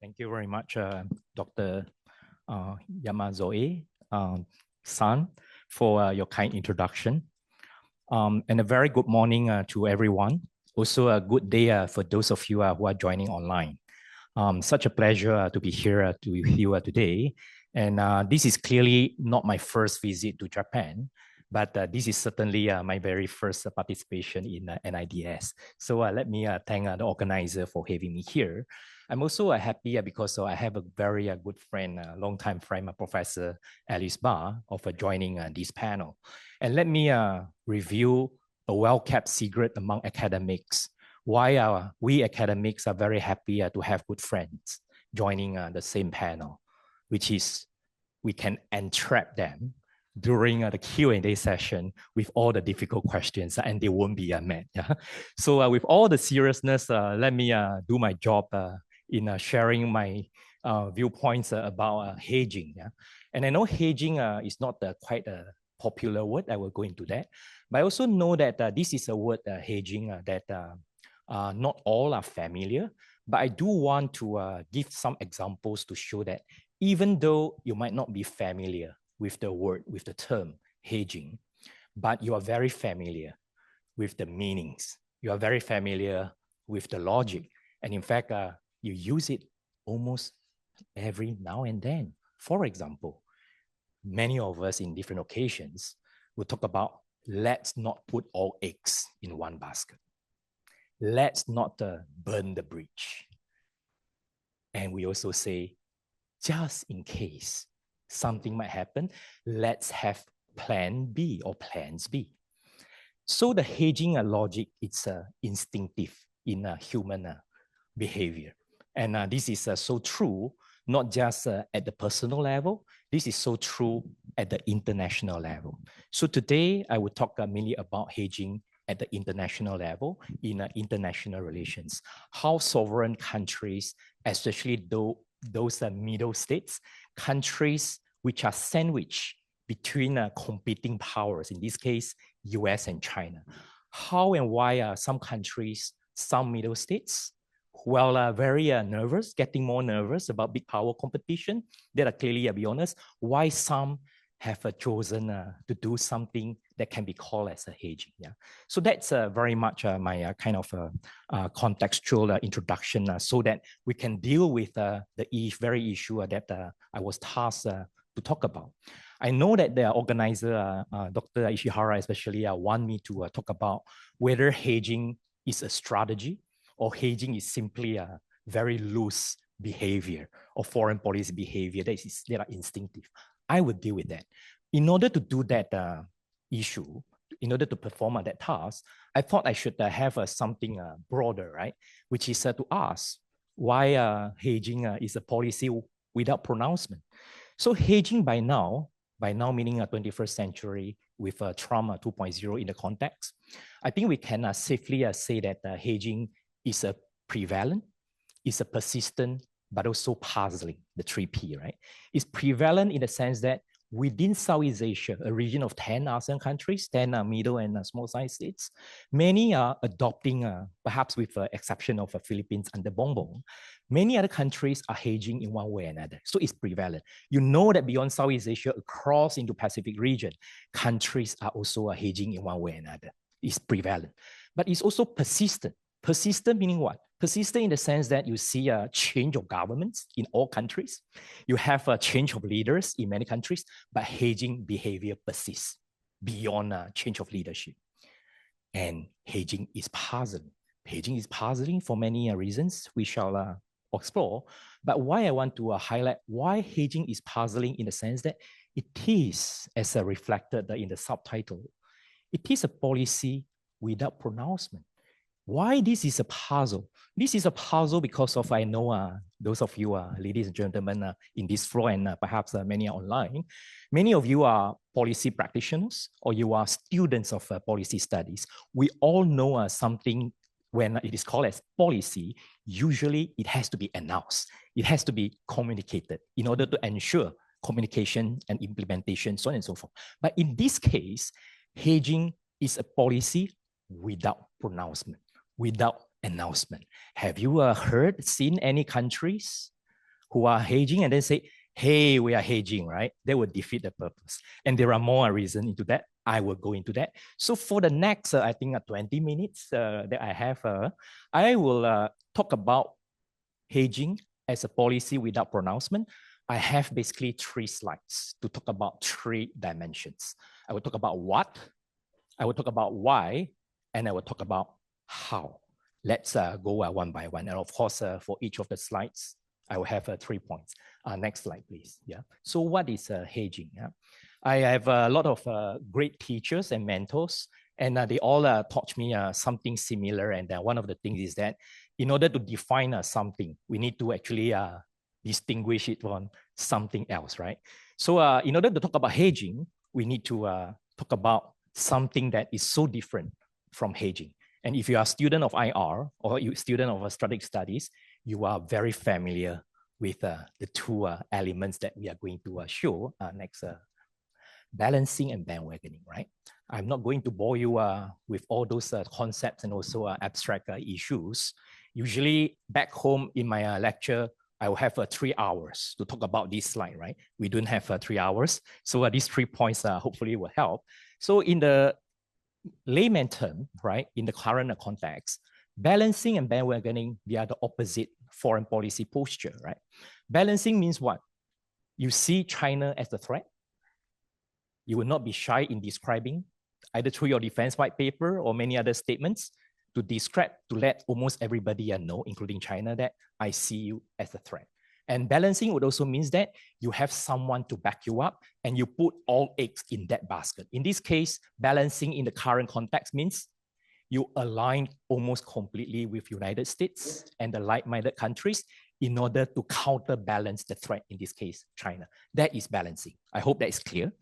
Thank you very much, Dr. Yamazoe-san, for your kind introduction. And a very good morning to everyone. Also a good day for those of you who are joining online. Such a pleasure to be here with you today. And this is clearly not my first visit to Japan, but this is certainly my very first participation in NIDS. So let me thank the organizer for having me here. I'm also happy because I have a very good friend, longtime friend, Professor Alice Barr, of joining this panel. And let me review a well-kept secret among academics, why we academics are very happy to have good friends joining the same panel, which is we can entrap them during the Q&A session with all the difficult questions, and they won't be met. Yeah? So with all the seriousness, let me do my job in sharing my viewpoints about hedging. Yeah? And I know hedging is not quite a popular word. I will go into that. But I also know that this is a word, hedging, that not all are familiar. But I do want to give some examples to show that even though you might not be familiar with the word, with the term hedging, but you are very familiar with the meanings. You are very familiar with the logic. And in fact, you use it almost every now and then. For example, many of us in different occasions will talk about, let's not put all eggs in one basket. Let's not burn the bridge. And we also say, just in case something might happen, let's have plan B or plans B. So the hedging logic is instinctive in human behavior. And this is so true, not just at the personal level, this is so true at the international level. So today I will talk mainly about hedging at the international level in international relations. How sovereign countries, especially those middle states, countries which are sandwiched between competing powers, in this case, US and China. How and why some countries, some middle states, well, very nervous, getting more nervous about big power competition. That are clearly, I'll be honest, why some have chosen to do something that can be called as a hedging. Yeah. So that's very much my kind of contextual introduction so that we can deal with the very issue that I was tasked to talk about. I know that the organizer, Dr. ISHIHARA especially, want me to talk about whether hedging is a strategy or hedging is simply a very loose behavior or foreign policy behavior that are instinctive. I would deal with that. In order to do that issue, in order to perform that task, I thought I should have something broader, right? Which is to ask why hedging is a policy without pronouncement. So hedging by now meaning 21st century with Trump 2.0 in the context, I think we can safely say that hedging is a prevalent, is a persistent, but also puzzling, the 3P, right? It's prevalent in the sense that within Southeast Asia, a region of 10 ASEAN countries, 10 middle and small-sized states, many are adopting, perhaps with the exception of Philippines under Bongbong, many other countries are hedging in one way or another. So it's prevalent. You know that beyond Southeast Asia, across Indo-Pacific region, countries are also hedging in one way or another. It's prevalent. But it's also persistent. Persistent meaning what? Persistent in the sense that you see a change of governments in all countries. You have a change of leaders in many countries, but hedging behavior persists beyond a change of leadership. And hedging is puzzling. Hedging is puzzling for many reasons we shall explore. But why I want to highlight why hedging is puzzling in the sense that it is, as reflected in the subtitle, it is a policy without pronouncement. Why this is a puzzle? This is a puzzle because of, I know those of you, ladies and gentlemen, in this floor and perhaps many are online, many of you are policy practitioners or you are students of policy studies. We all know something when it is called as policy, usually it has to be announced. It has to be communicated in order to ensure communication and implementation, so on and so forth. But in this case, hedging is a policy without pronouncement, without announcement. Have you seen any countries who are hedging and then say, hey, we are hedging, right? That would defeat the purpose. And there are more reasons into that. I will go into that. So for the next, I think 20 minutes that I have, I will talk about hedging as a policy without pronouncement. I have basically 3 slides to talk about 3 dimensions. I will talk about what, I will talk about why, and I will talk about how. Let's go one by one. And of course, for each of the slides, I will have 3 points. Next slide, please. Yeah. So what is hedging? Yeah? I have a lot of great teachers and mentors, and they all taught me something similar. And one of the things is that in order to define something, we need to actually distinguish it from something else, right? So in order to talk about hedging, we need to talk about something that is so different from hedging. And if you are a student of IR or you student of strategic studies, you are very familiar with the 2 elements that we are going to show next. Balancing and bandwagoning, right? I'm not going to bore you with all those concepts and also abstract issues. Usually back home in my lecture, I will have 3 hours to talk about this slide, right? We don't have 3 hours. So these 3 points hopefully will help. So in the layman term, right, in the current context, balancing and bandwagoning, they are the opposite foreign policy posture, right? Balancing means what? You see China as a threat. You will not be shy in describing, either through your defense white paper or many other statements, to describe, to let almost everybody know, including China, that I see you as a threat. And balancing would also mean that you have someone to back you up and you put all eggs in that basket. In this case, balancing in the current context means you align almost completely with United States and the like-minded countries in order to counterbalance the threat, in this case, China. That is balancing. I hope that is clear.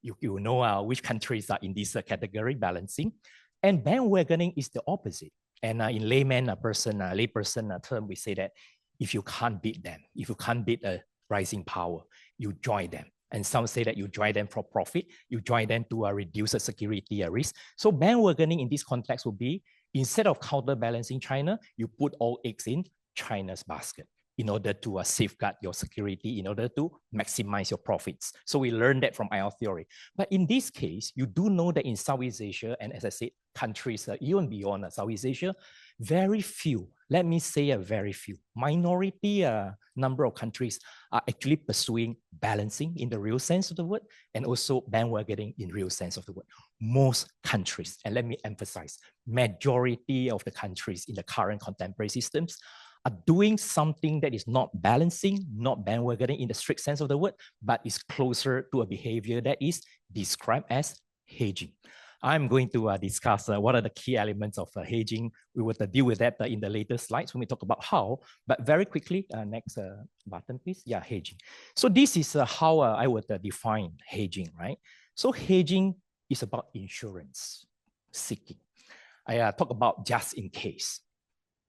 You know which countries are in this category, balancing. And bandwagoning is the opposite. And in layperson term, we say that if you can't beat them, if you can't beat a rising power, you join them. And some say that you join them for profit, you join them to reduce the security risk. So bandwagoning in this context will be, instead of counterbalancing China, you put all eggs in China's basket in order to safeguard your security, in order to maximize your profits. So we learned that from IR theory. But in this case, you do know that in Southeast Asia, and as I said, countries even beyond Southeast Asia, very few, let me say a very few, minority number of countries are actually pursuing balancing in the real sense of the word, and also bandwagoning in real sense of the word. Most countries, and let me emphasize, majority of the countries in the current contemporary systems are doing something that is not balancing, not bandwagoning in the strict sense of the word, but is closer to a behavior that is described as hedging. I'm going to discuss what are the key elements of hedging. We will deal with that in the later slides when we talk about how, but very quickly, next button, please. Yeah, hedging. So this is how I would define hedging, right? So hedging is about insurance seeking. I talk about just in case.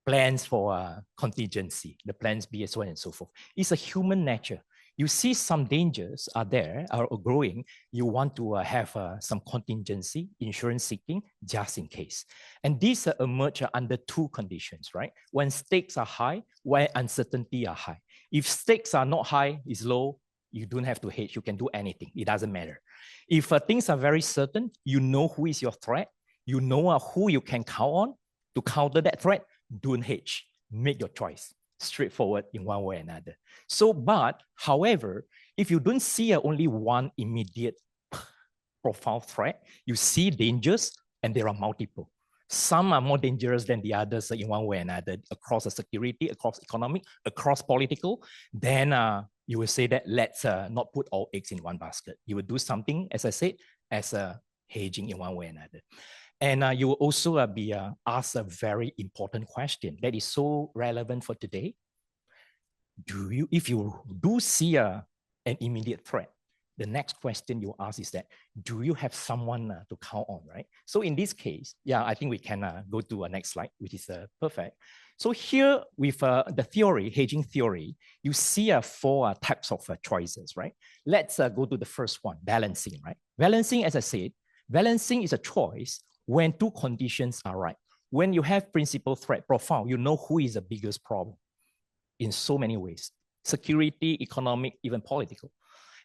Plans for contingency, the plans B, so on and so forth. It's a human nature. You see some dangers are there, are growing. You want to have some contingency, insurance seeking, just in case. And these emerge under 2 conditions, right? When stakes are high, when uncertainty are high. If stakes are not high, it's low, you don't have to hedge. You can do anything. It doesn't matter. If things are very certain, you know who is your threat. You know who you can count on to counter that threat. Don't hedge, make your choice, straightforward in one way or another. So, but however, if you don't see only one immediate profound threat, you see dangers and there are multiple. Some are more dangerous than the others in one way or another, across the security, across economic, across political, then you will say that let's not put all eggs in one basket. You will do something, as I said, as a hedging in one way or another. And you will also be asked a very important question that is so relevant for today. If you do see an immediate threat, the next question you ask is that, do you have someone to count on, right? So in this case, yeah, I think we can go to a next slide, which is perfect. So here with the theory, hedging theory, you see 4 types of choices, right? Let's go to the first one, balancing, right? Balancing, as I said, balancing is a choice when 2 conditions are right. When you have principal threat profile, you know who is the biggest problem in so many ways. security, economic, even political.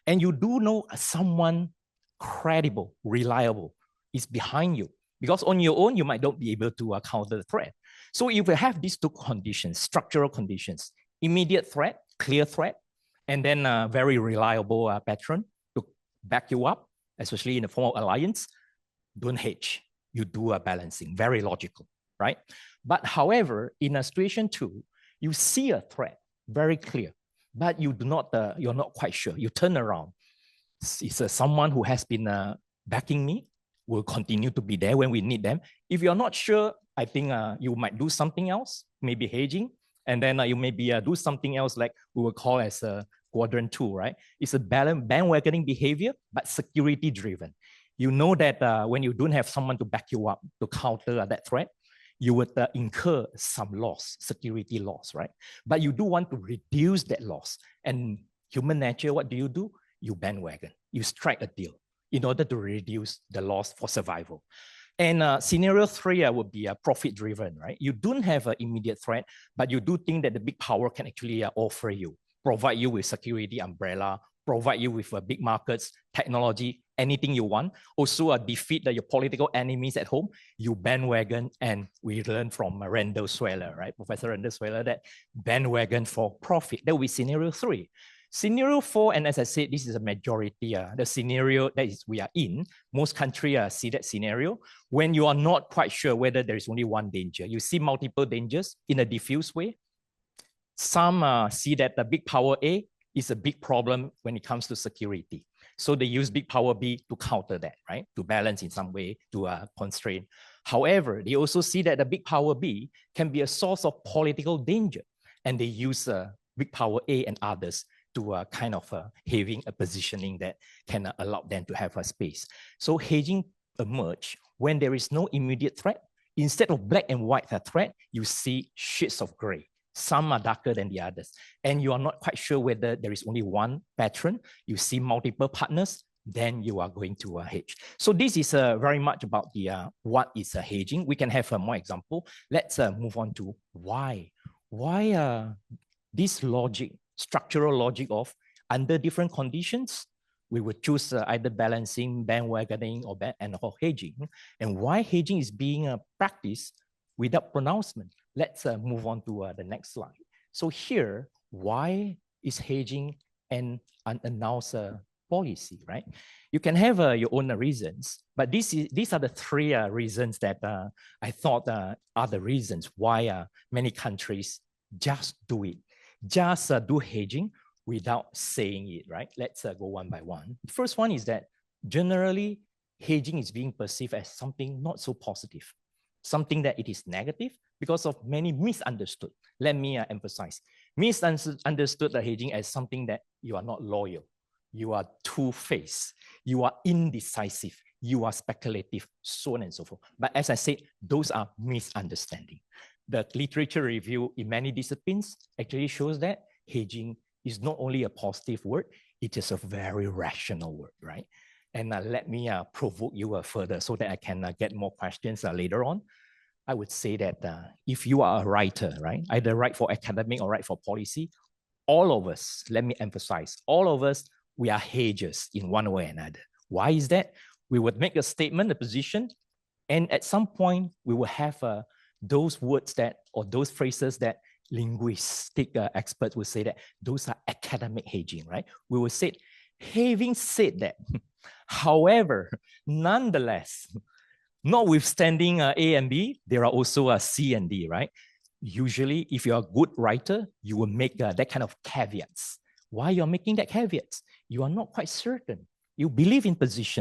And you do know someone credible, reliable is behind you. Because on your own, you might not be able to counter the threat. So if you have these two conditions, structural conditions, immediate threat, clear threat, and then a very reliable patron to back you up, especially in the form of alliance, don't hedge. You do a balancing, very logical, right? But however, in a situation two, you see a threat, very clear, but you do not, you're not quite sure. You turn around. It's someone who has been backing me, will continue to be there when we need them. If you're not sure, I think you might do something else, maybe hedging, and then you maybe do something else like we will call as a quadrant two, right? It's a bandwagoning behavior, but security driven. You know that when you don't have someone to back you up to counter that threat, you would incur some loss, security loss, right? But you do want to reduce that loss. And human nature, what do? You bandwagon, you strike a deal in order to reduce the loss for survival. And scenario three would be profit driven, right? You don't have an immediate threat, but you do think that the big power can actually offer you, provide you with security umbrella, provide you with big markets, technology, anything you want. Also defeat your political enemies at home. You bandwagon, and we learn from Randall Sweller, right? Professor Randall Sweller, that bandwagon for profit. That will be scenario three. Scenario four, and as I said, this is a majority, the scenario that is we are in. Most countries see that scenario when you are not quite sure whether there is only one danger. You see multiple dangers in a diffuse way. Some see that the big power A is a big problem when it comes to security. So they use big power B to counter that, right? To balance in some way, to constrain. However, they also see that the big power B can be a source of political danger. And they use big power A and others to kind of having a positioning that can allow them to have a space. So hedging emerge when there is no immediate threat. Instead of black and white threat, you see shades of gray. Some are darker than the others. And you are not quite sure whether there is only one patron. You see multiple partners, then you are going to hedge. So this is very much about the what is hedging. We can have more example. Let's move on to why. Why this logic, structural logic of under different conditions, we would choose either balancing, bandwagoning, or hedging. And why hedging is being practiced without pronouncement. Let's move on to the next slide. So here, why is hedging an unannounced policy, right? You can have your own reasons, but these are the three reasons that I thought are the reasons why many countries just do it. Just do hedging without saying it, right? Let's go one by one. The first one is that generally hedging is being perceived as something not so positive, something that it is negative because of many misunderstood. Let me emphasize, misunderstood the hedging as something that you are not loyal, you are two-faced, you are indecisive, you are speculative, so on and so forth. But as I said, those are misunderstanding. The literature review in many disciplines actually shows that hedging is not only a positive word, it is a very rational word, right? And let me provoke you further so that I can get more questions later on. I would say that if you are a writer, right, either write for academic or write for policy, all of us, let me emphasize, all of us, we are hedgers in one way or another. Why is that? We would make a statement, a position, and at some point we will have those words that, or those phrases that linguistic experts will say that those are academic hedging, right? We will say, having said that, however, nonetheless, notwithstanding A and B, there are also C and D, right? Usually, if you're a good writer, you will make that kind of caveats. Why you're making that caveats? You are not quite certain. You believe in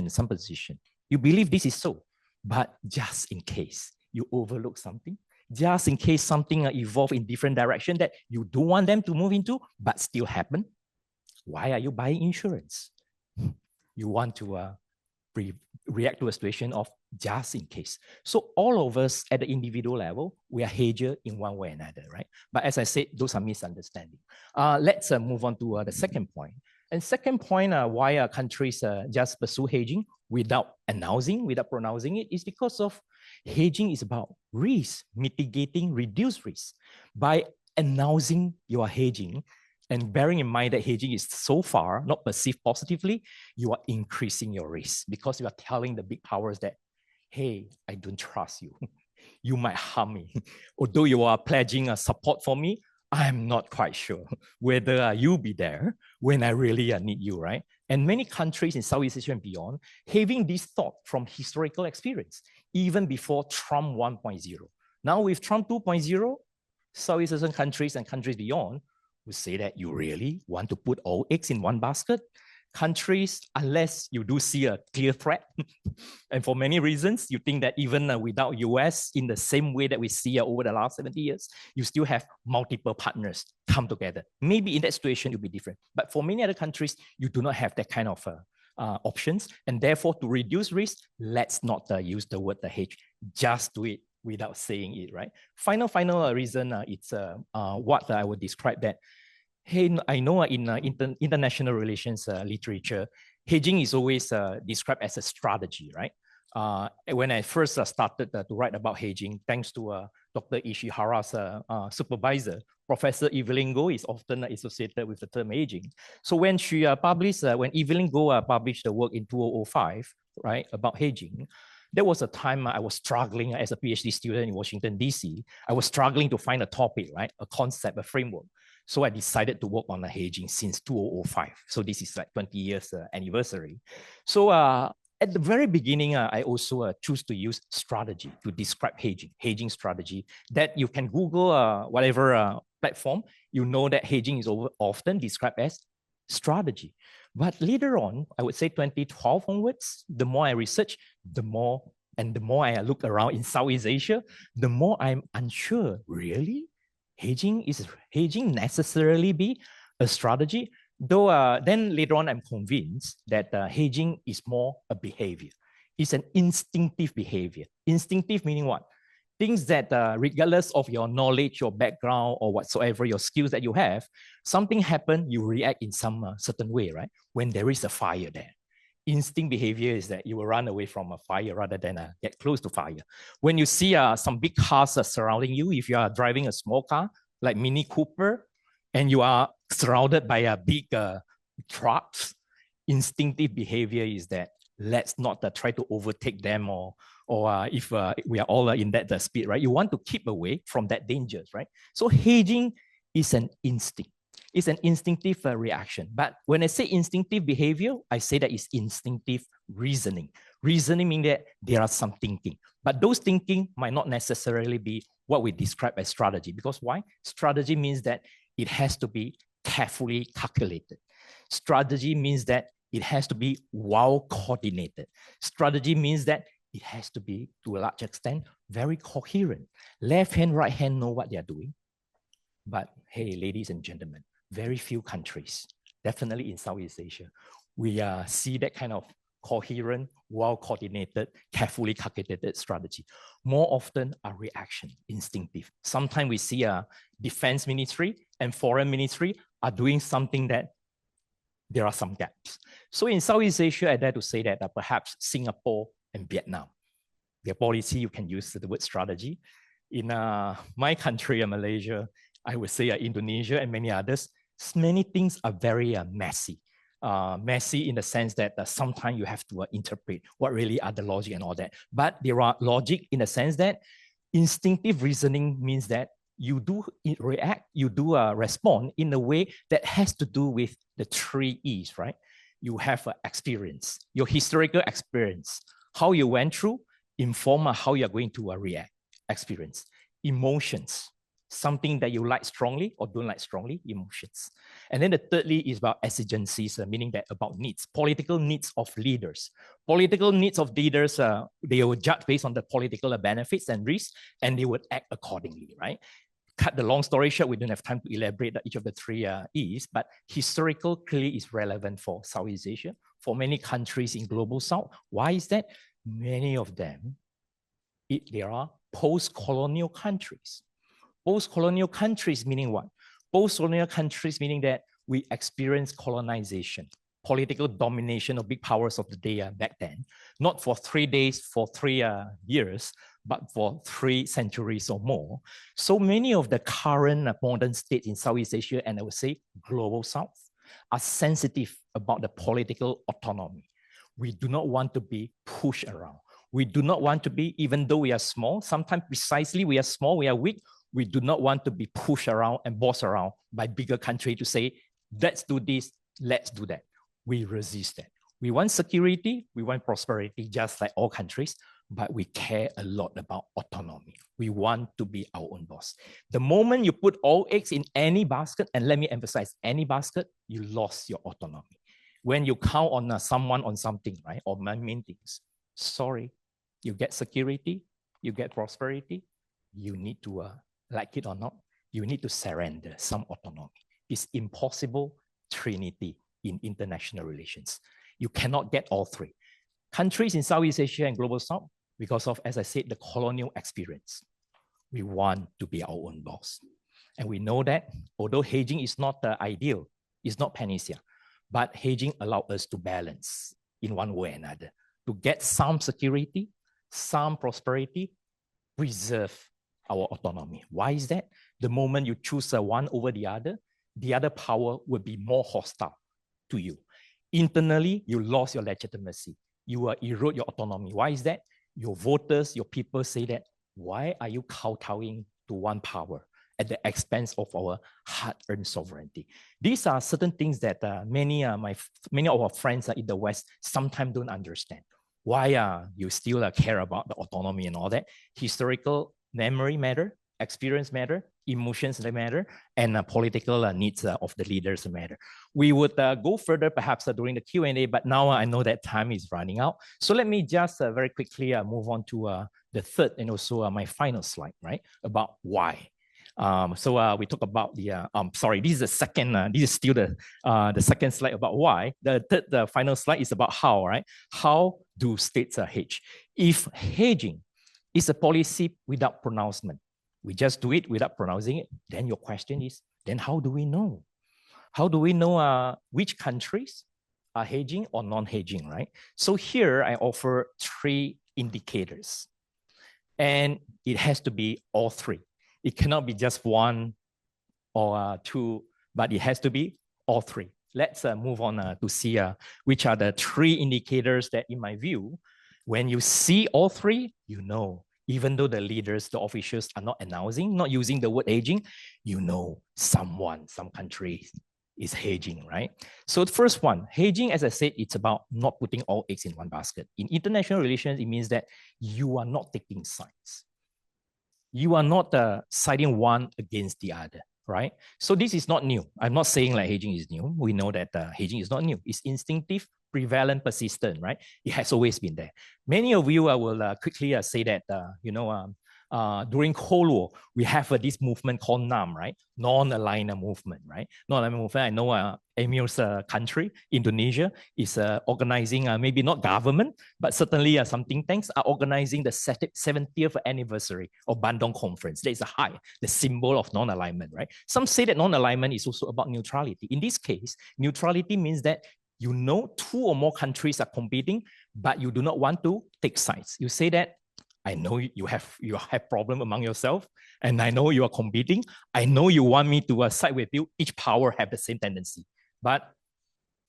some position. You believe this is so, but just in case you overlook something, just in case something evolve in different direction that you don't want them to move into, but still happen. Why are you buying insurance? You want to react to a situation of just in case. So all of us at the individual level, we are hedger in one way or another, right? But as I said, those are misunderstandings. Let's move on to the second point. And second point, why countries just pursue hedging without announcing, without pronouncing it, is because of hedging is about risk, mitigating, reduce risk. By announcing your hedging, And bearing in mind that hedging is so far not perceived positively, you are increasing your risk because you are telling the big powers that, hey, I don't trust you. You might harm me. Although you are pledging a support for me, I'm not quite sure whether you'll be there when I really need you, right? And many countries in Southeast Asia and beyond having this thought from historical experience, even before Trump 1.0. Now with Trump 2.0, Southeast Asian countries and countries beyond would say that you really want to put all eggs in one basket. Countries, unless you do see a clear threat, and for many reasons, you think that even without US, in the same way that we see over the last 70 years, you still have multiple partners come together. Maybe in that situation, it will be different. But for many other countries, you do not have that kind of options. And therefore, to reduce risk, let's not use the word the hedge. Just do it without saying it, right? Final reason, it's what I would describe that. Hey, I know in international relations literature, hedging is always described as a strategy, right? When I first started to write about hedging, thanks to Dr. ISHIHARA's supervisor, Professor Evelyn Goh is often associated with the term hedging. So when she when Evelyn Goh published the work in 2005, right, about hedging, there was a time I was struggling as a PhD student in Washington, DC. I was struggling to find a topic, right, a concept, a framework. So I decided to work on the hedging since 2005. So this is like 20 years anniversary. So at the very beginning, I also choose to use strategy to describe hedging strategy that you can Google whatever platform, you know that hedging is often described as strategy. But later on, I would say 2012 onwards, the more I research, the more I look around in Southeast Asia, the more I'm unsure, really? Hedging necessarily be a strategy? Though then later on, I'm convinced that hedging is more a behavior. It's an instinctive behavior. Instinctive meaning what? Things that regardless of your knowledge, your background, or whatsoever, your skills that you have, something happen, you react in some certain way, right? When there is a fire there. Instinct behavior is that you will run away from a fire rather than get close to fire. When you see some big cars surrounding you, if you are driving a small car like Mini Cooper, and you are surrounded by a big trucks, instinctive behavior is that let's not try to overtake them or if we are all in that speed, right? You want to keep away from that dangers, right? So hedging is an instinct. It's an instinctive reaction. But when I say instinctive behavior, I say that it's instinctive reasoning. Reasoning means that there are some thinking. But those thinking might not necessarily be what we describe as strategy. Because why? Strategy means that it has to be carefully calculated. Strategy means that it has to be well coordinated. Strategy means that it has to be, to a large extent, very coherent. Left hand, right hand know what they are doing. But hey, ladies and gentlemen, very few countries, definitely in Southeast Asia, we see that kind of coherent, well-coordinated, carefully calculated strategy. More often a reaction, instinctive. Sometimes we see a defense ministry and foreign ministry are doing something that there are some gaps. So in Southeast Asia, I dare to say that perhaps Singapore and Vietnam, their policy, you can use the word strategy. In my country, Malaysia, I would say Indonesia and many others, many things are very messy. Messy in the sense that sometimes you have to interpret what really are the logic and all that. But there are logic in the sense that instinctive reasoning means that you do react, you do respond in a way that has to do with the 3 E's, right? You have experience, your historical experience, how you went through, inform how you're going to react, experience, emotions, something that you like strongly or don't like strongly, emotions. And then the thirdly is about exigencies, meaning that about needs, political needs of leaders. Political needs of leaders, they will judge based on the political benefits and risks, and they would act accordingly, right? Cut the long story short, we don't have time to elaborate each of the 3 E's, but historical clearly is relevant for Southeast Asia, for many countries in Global South. Why is that? Many of them, they are post-colonial countries. Post-colonial countries meaning what? Post-colonial countries meaning that we experience colonization, political domination of big powers of the day back then, not for 3 days, for 3 years, but for 3 centuries or more. So many of the current modern states in Southeast Asia, and I would say Global South, are sensitive about the political autonomy. We do not want to be pushed around. We do not want to be, even though we are small, sometimes precisely we are small, we are weak, we do not want to be pushed around and bossed around by bigger countries to say, let's do this, let's do that. We resist that. We want security, we want prosperity, just like all countries, but we care a lot about autonomy. We want to be our own boss. The moment you put all eggs in any basket, and let me emphasize, any basket, you lost your autonomy. When you count on someone on something, right, or main things, sorry, you get security, you get prosperity, you need to, like it or not, you need to surrender some autonomy. It's impossible trinity in international relations. You cannot get all 3. Countries in Southeast Asia and Global South, because of, as I said, the colonial experience, we want to be our own boss. And we know that although hedging is not ideal, it's not panacea, but hedging allows us to balance in one way or another, to get some security, some prosperity, preserve our autonomy. Why is that? The moment you choose one over the other power will be more hostile to you. Internally, you lost your legitimacy. You erode your autonomy. Why is that? Your voters, your people say that, why are you kowtowing to one power at the expense of our hard-earned sovereignty? These are certain things that many of our friends in the West sometimes don't understand. Why you still care about the autonomy and all that? Historical memory matter, experience matter, emotions matter, and political needs of the leaders matter. We would go further perhaps during the Q&A, but now I know that time is running out. So let me just very quickly move on to the third and also my final slide, right? About why. So we talk about the, sorry, this is the second, this is still the second slide about why. The third, the final slide is about how, right? How do states hedge? If hedging is a policy without pronouncement, we just do it without pronouncing it, then your question is, then how do we know? How do we know which countries are hedging or non-hedging, right? So here I offer 3 indicators, and it has to be all 3. It cannot be just 1 or 2, but it has to be all 3. Let's move on to see which are the 3 indicators that, in my view, when you see all 3, you know, even though the leaders, the officials are not announcing, not using the word hedging, you know some country is hedging, right? So the first one, hedging, as I said, it's about not putting all eggs in one basket. In international relations, it means that you are not taking sides. You are not siding one against the other, right? So this is not new. I'm not saying like hedging is new. We know that hedging is not new. It's instinctive, prevalent, persistent, right? It has always been there. Many of you will quickly say that, during Cold War, we have this movement called NAM, right? Non-aligned movement, right? Non-aligned movement, I know Emil's country, Indonesia, is organizing, maybe not government, but certainly some think tanks are organizing the 70th anniversary of Bandung Conference. That is the symbol of non-alignment, right? Some say that non-alignment is also about neutrality. In this case, neutrality means that you know 2 or more countries are competing, but you do not want to take sides. You say that, I know you have problem among yourself, and I know you are competing. I know you want me to side with you. Each power have the same tendency, but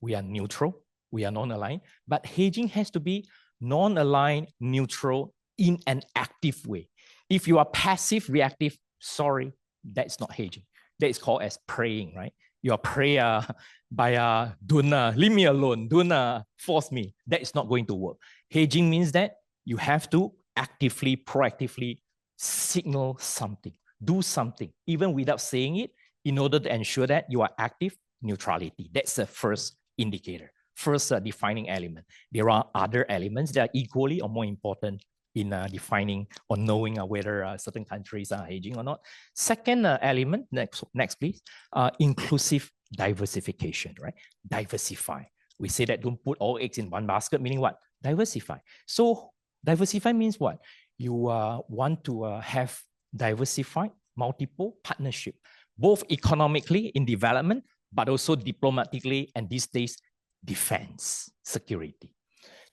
we are neutral. We are non-aligned. But hedging has to be non-aligned, neutral in an active way. If you are passive, reactive, sorry, that's not hedging. That is called as praying, right? You are pray by don't leave me alone, don't force me. That is not going to work. Hedging means that you have to actively, proactively signal something, do something, even without saying it, in order to ensure that you are active neutrality. That's the first indicator, first defining element. There are other elements that are equally or more important in defining or knowing whether certain countries are hedging or not. Second element, next please, inclusive diversification, right? Diversify. We say that don't put all eggs in one basket, meaning what? Diversify. So diversify means what? You want to have diversified multiple partnership, both economically in development, but also diplomatically, and these days, defense, security.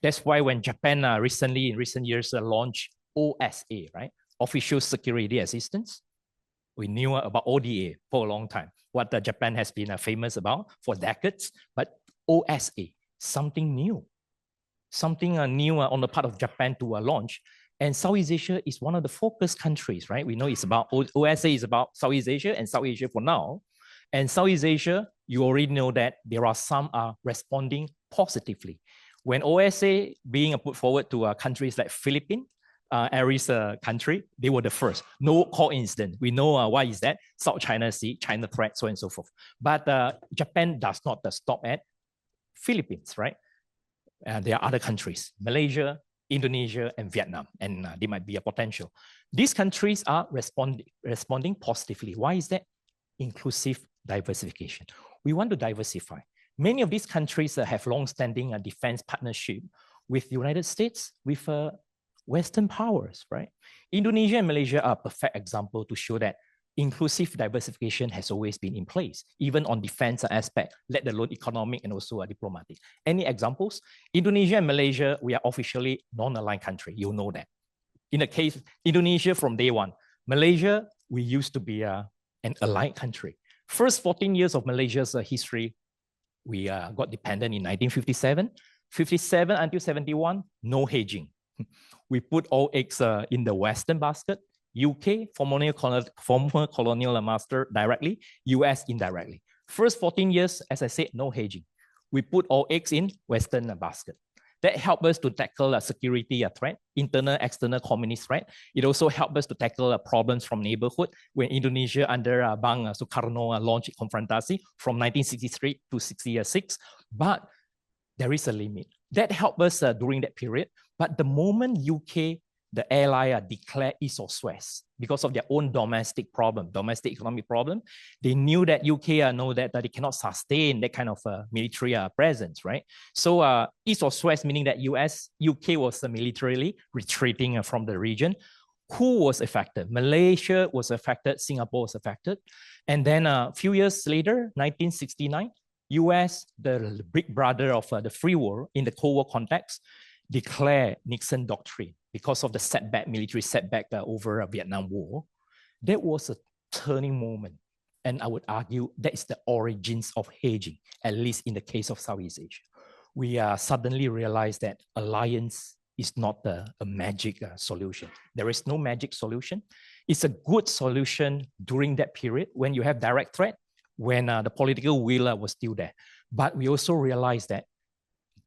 That's why when Japan recently, in recent years, launched OSA, right? Official Security Assistance. We knew about ODA for a long time, what Japan has been famous about for decades, but OSA, something new on the part of Japan to launch. And Southeast Asia is one of the focus countries, right? We know it's about, OSA is about Southeast Asia and South Asia for now. And Southeast Asia, you already know that there are some responding positively. When OSA being put forward to countries like Philippines, Aries country, they were the first. No coincidence. We know why is that? South China Sea, China threat, so on and so forth. But Japan does not stop at Philippines, right? There are other countries, Malaysia, Indonesia, and Vietnam, and they might be a potential. These countries are responding positively. Why is that? Inclusive diversification. We want to diversify. Many of these countries have long-standing defense partnership with the United States, with Western powers, right? Indonesia and Malaysia are a perfect example to show that inclusive diversification has always been in place, even on defense aspect, let alone economic and also diplomatic. Any examples? Indonesia and Malaysia, we are officially non-aligned country. You know that. In the case, Indonesia from day one. Malaysia, we used to be an allied country. First 14 years of Malaysia's history, we got dependent in 1957. 57 until 71, no hedging. We put all eggs in the Western basket. UK, former colonial master directly, US indirectly. First 14 years, as I said, no hedging. We put all eggs in Western basket. That helped us to tackle a security threat, internal, external communist threat. It also helped us to tackle problems from neighborhood when Indonesia under Bang Soekarno launched Konfrontasi from 1963 to 66. But there is a limit. That helped us during that period. But the moment UK, the ally declared East or West because of their own domestic problem, domestic economic problem. They knew that UK know that they cannot sustain that kind of military presence, right? So East or West, meaning that UK was militarily retreating from the region. Who was affected? Malaysia was affected, Singapore was affected. And then a few years later, 1969, US, the big brother of the free world in the Cold War context, declared Nixon Doctrine because of the setback, military setback over a Vietnam War. That was a turning moment. And I would argue that is the origins of hedging, at least in the case of Southeast Asia. We suddenly realized that alliance is not a magic solution. There is no magic solution. It's a good solution during that period when you have direct threat, when the political will was still there. But we also realized that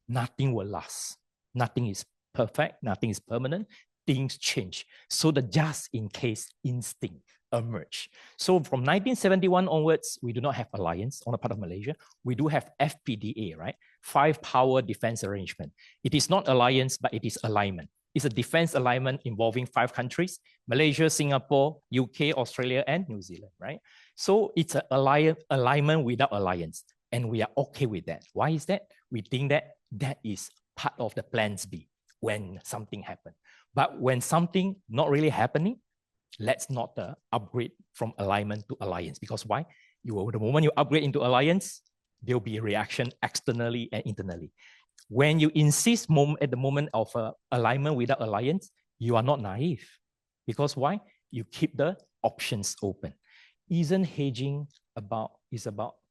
nothing will last. Nothing is perfect, nothing is permanent, things change. So the just in case instinct emerged. So from 1971 onwards, we do not have alliance on the part of Malaysia. We do have FPDA, right? Five Power Defense Arrangement. It is not alliance, but it is alignment. It's a defense alignment involving 5 countries, Malaysia, Singapore, UK, Australia, and New Zealand, right? So it's an alignment without alliance. And we are okay with that. Why is that? We think that that is part of the plans B when something happens. But when something not really happening, let's not upgrade from alignment to alliance. Because why? The moment you upgrade into alliance, there'll be a reaction externally and internally. When you insist at the moment of alignment without alliance, you are not naive. Because why? You keep the options open. Isn't hedging about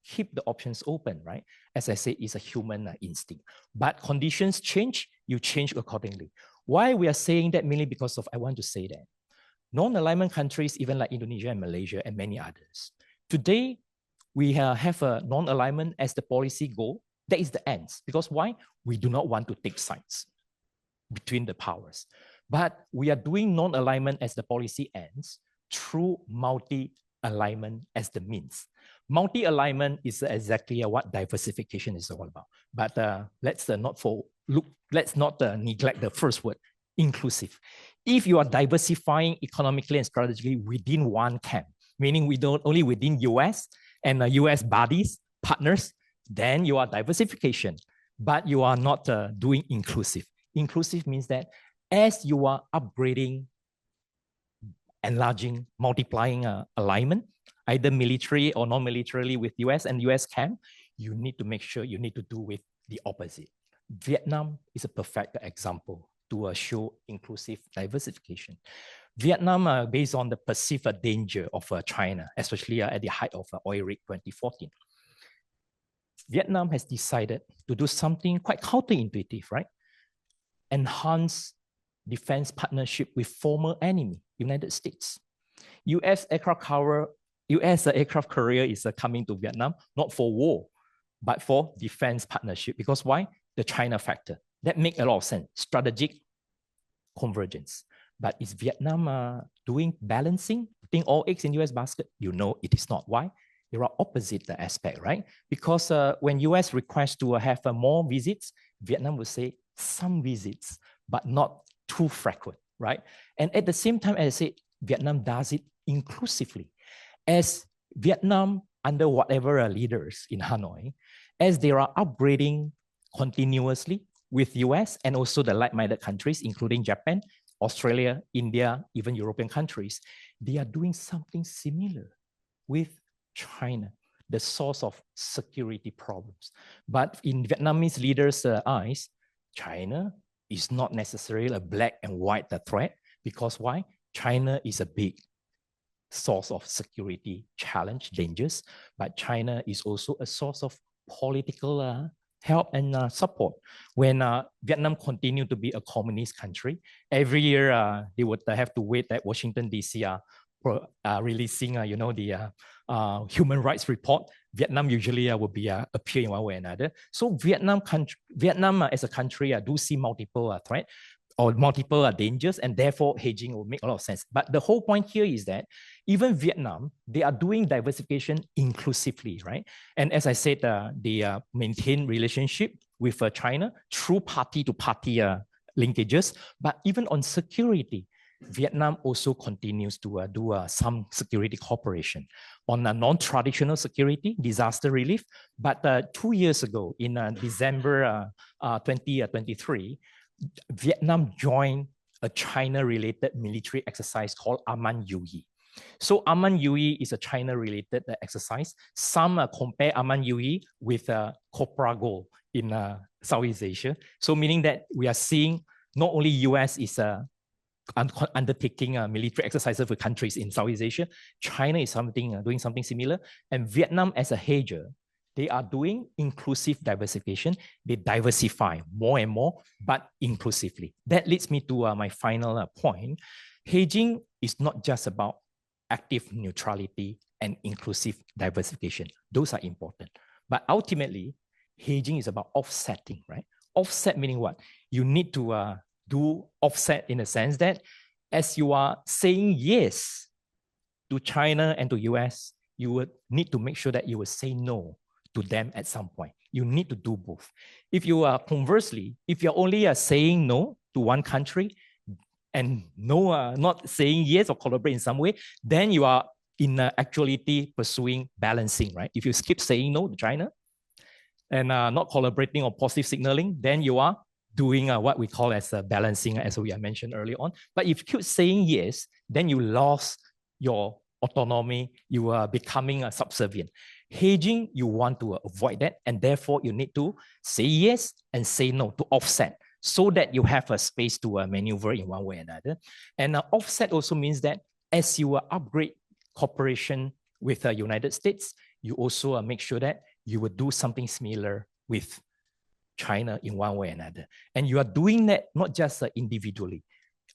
keep the options open, right? As I said, it's a human instinct. But conditions change, you change accordingly. Why we are saying that? Mainly because of, I want to say that non-alignment countries, even like Indonesia and Malaysia and many others, today we have a non-alignment as the policy goal. That is the ends. Because why? We do not want to take sides between the powers. But we are doing non-alignment as the policy ends through multi-alignment as the means. Multi-alignment is exactly what diversification is all about. But let's not neglect the first word, inclusive. If you are diversifying economically and strategically within one camp, meaning we don't only within US and US bodies, partners, then you are diversification, but you are not doing inclusive. Inclusive means that as you are upgrading, enlarging, multiplying alignment, either military or non-militarily with US and US camp, you need to make sure you need to do with the opposite. Vietnam is a perfect example to show inclusive diversification. Vietnam, based on the perceived danger of China, especially at the height of oil rig 2014, Vietnam has decided to do something quite counterintuitive, right? Enhance defense partnership with former enemy, United States. U.S. aircraft carrier is coming to Vietnam, not for war, but for defense partnership. Because why? The China factor. That makes a lot of sense. Strategic convergence. But is Vietnam doing balancing, putting all eggs in US basket? You know it is not. Why? There are opposite aspect, right? Because when US requests to have more visits, Vietnam will say some visits, but not too frequent, right? And at the same time, as I said, Vietnam does it inclusively. As Vietnam, under whatever leaders in Hanoi, as they are upgrading continuously with US and also the like-minded countries, including Japan, Australia, India, even European countries, they are doing something similar with China, the source of security problems. But in Vietnamese leaders' eyes, China is not necessarily a black and white threat, because why? China is a big source of security challenge, dangers, but China is also a source of political help and support. When Vietnam continued to be a communist country, every year they would have to wait at Washington, D.C. Releasing, the human rights report. Vietnam usually will be appear in one way or another. So Vietnam as a country do see multiple threats or multiple dangers, and therefore hedging will make a lot of sense. But the whole point here is that even Vietnam, they are doing diversification inclusively, right? And as I said, they maintain relationship with China through party-to-party linkages. But even on security, Vietnam also continues to do some security cooperation on non-traditional security, disaster relief. But 2 years ago, in December 2023, Vietnam joined a China-related military exercise called Aman Yui. So Aman Yui is a China-related exercise. Some compare Aman Yui with Copra Gold in Southeast Asia. So meaning that we are seeing not only US is undertaking military exercises with countries in Southeast Asia, China is doing something similar, and Vietnam as a hedger, they are doing inclusive diversification. They diversify more and more, but inclusively. That leads me to my final point. Hedging is not just about active neutrality and inclusive diversification. Those are important. But ultimately, hedging is about offsetting, right? Offset meaning what? You need to do offset in the sense that as you are saying yes to China and to US, you would need to make sure that you will say no to them at some point. You need to do both. If you are conversely, if you're only saying no to one country and no, not saying yes or collaborate in some way, then you are in actuality pursuing balancing, right? If you keep saying no to China and not collaborating or positive signaling, then you are doing what we call as balancing, as we mentioned earlier on. But if you keep saying yes, then you lost your autonomy, you are becoming subservient. Hedging, you want to avoid that, and therefore you need to say yes and say no to offset, so that you have a space to maneuver in one way or another. And offset also means that as you upgrade cooperation with the United States, you also make sure that you will do something similar with China in one way or another. And you are doing that not just individually.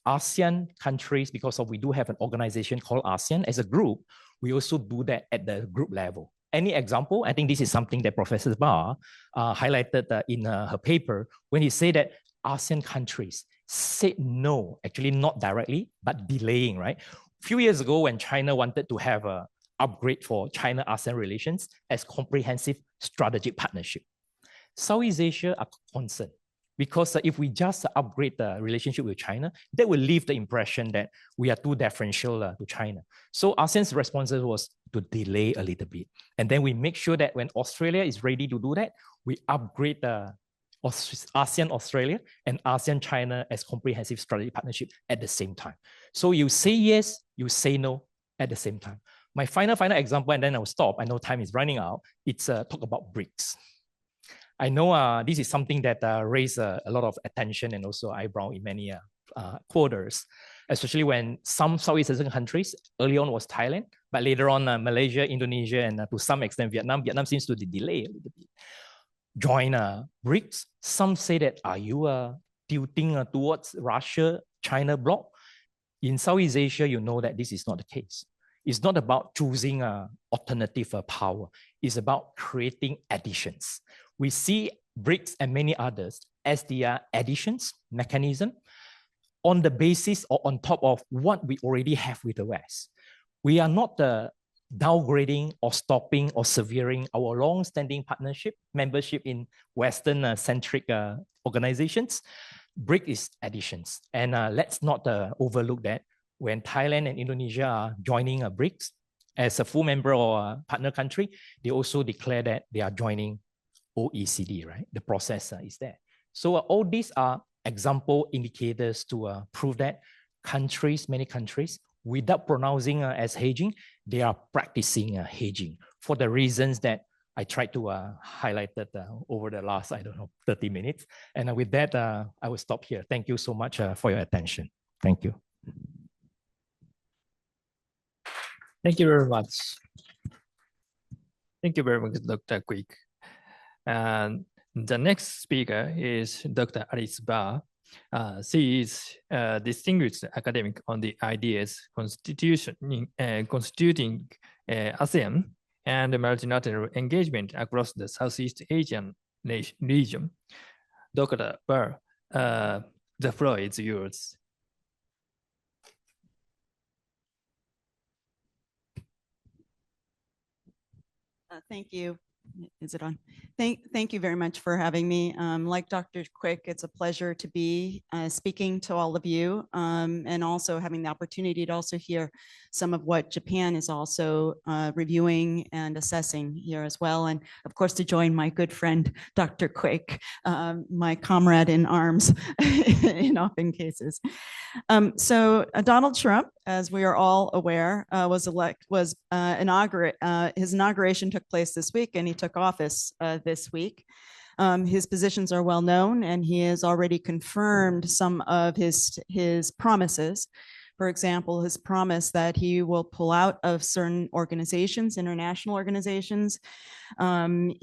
ASEAN countries, because we do have an organization called ASEAN as a group, we also do that at the group level. Any example? I think this is something that Professor Barr highlighted in her paper when he said that ASEAN countries said no, actually not directly, but delaying, right? A few years ago when China wanted to have an upgrade for China-ASEAN relations as comprehensive strategic partnership, Southeast Asia are concerned because if we just upgrade the relationship with China, that will leave the impression that we are too deferential to China. So ASEAN's response was to delay a little bit. And then we make sure that when Australia is ready to do that, we upgrade the ASEAN-Australia and ASEAN-China as comprehensive strategic partnership at the same time. So you say yes, you say no at the same time. My final example, and then I'll stop. I know time is running out. It's talk about BRICS. I know this is something that raised a lot of attention and also eyebrow in many quarters, especially when some Southeast Asian countries, early on was Thailand, but later on Malaysia, Indonesia, and to some extent Vietnam. Vietnam seems to delay a little bit. Join BRICS. Some say that, are you tilting towards Russia, China bloc? In Southeast Asia, you know that this is not the case. It's not about choosing alternative power. It's about creating additions. We see BRICS and many others as the additions mechanism on the basis or on top of what we already have with the West. We are not downgrading or stopping or severing our long-standing partnership, membership in Western-centric organizations. BRICS is additions. And let's not overlook that. When Thailand and Indonesia are joining BRICS as a full member or partner country, they also declare that they are joining OECD, right? The process is there. So all these are example indicators to prove that countries, many countries, without pronouncing as hedging, they are practicing hedging for the reasons that I tried to highlight that over the last, 30 minutes. And with that, I will stop here. Thank you so much for your attention. Thank you. Thank you very much. Thank you very much, Dr. Kuik. And the next speaker is Dr. Alice Barr. She is a distinguished academic on the ideas constituting ASEAN and multilateral engagement across the Southeast Asian region. Dr. Barr, the floor is yours. Thank you. Is it on? Thank you very much for having me. Like Dr. Kuik, it's a pleasure to be speaking to all of you and also having the opportunity to also hear some of what Japan is also reviewing and assessing here as well. And of course, to join my good friend, Dr. Kuik, my comrade in arms in often cases. So Donald Trump, as we are all aware, his inauguration took place this week, and he took office this week. His positions are well known, and he has already confirmed some of his promises. For example, his promise that he will pull out of certain organizations, international organizations, and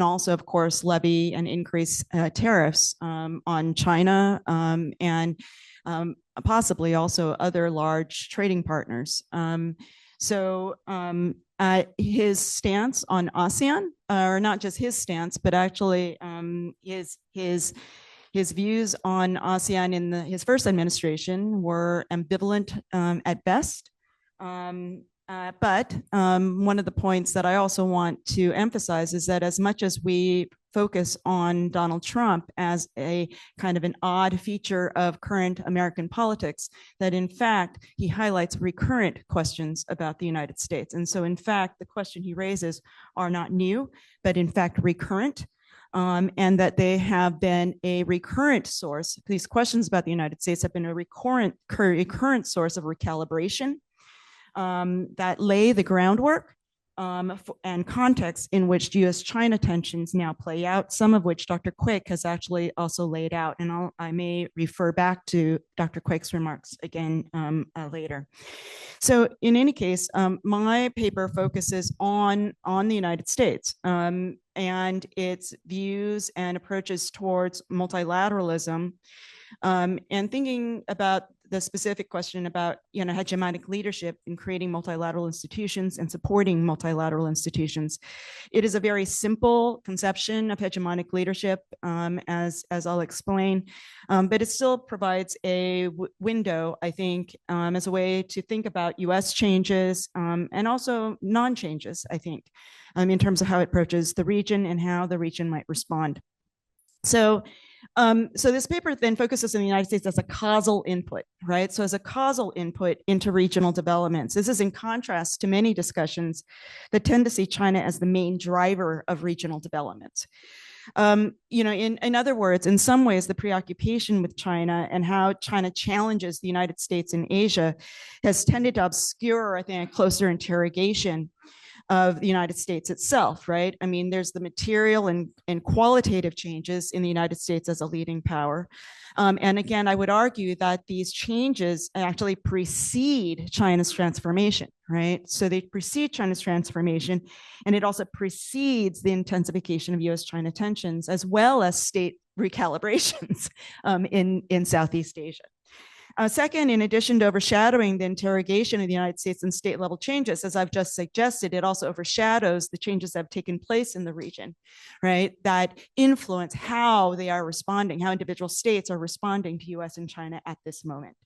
also, of course, levy and increase tariffs on China and possibly also other large trading partners. His stance on ASEAN, or not just his stance, but actually his views on ASEAN in his first administration were ambivalent at best. But one of the points that I also want to emphasize is that as much as we focus on Donald Trump as a kind of an odd feature of current American politics, that in fact, he highlights recurrent questions about the United States. And so in fact, the question he raises are not new, but in fact recurrent. And that they have been a recurrent source. These questions about the United States have been a recurrent source of recalibration that lay the groundwork and context in which U.S.-China tensions now play out, some of which Dr. Kuik has actually also laid out. And I may refer back to Dr. Kuik's remarks again later. So in any case, my paper focuses on the United States and its views and approaches towards multilateralism, and thinking about the specific question about hegemonic leadership in creating multilateral institutions and supporting multilateral institutions. It is a very simple conception of hegemonic leadership, as I'll explain, but it still provides a window, I think, as a way to think about U.S. changes and also non-changes, I think, in terms of how it approaches the region and how the region might respond. So this paper then focuses on the United States as a causal input, right? So as a causal input into regional developments. This is in contrast to many discussions that tend to see China as the main driver of regional developments. In other words, in some ways, the preoccupation with China and how China challenges the United States in Asia has tended to obscure, I think, a closer interrogation of the United States itself, right? I mean, there's the material and qualitative changes in the United States as a leading power. And again, I would argue that these changes actually precede China's transformation, right? So they precede China's transformation, and it also precedes the intensification of US-China tensions, as well as state recalibrations in Southeast Asia. Second, in addition to overshadowing the interrogation of the United States and state level changes, as I've just suggested, it also overshadows the changes that have taken place in the region, right? That influence how they are responding, how individual states are responding to US and China at this moment.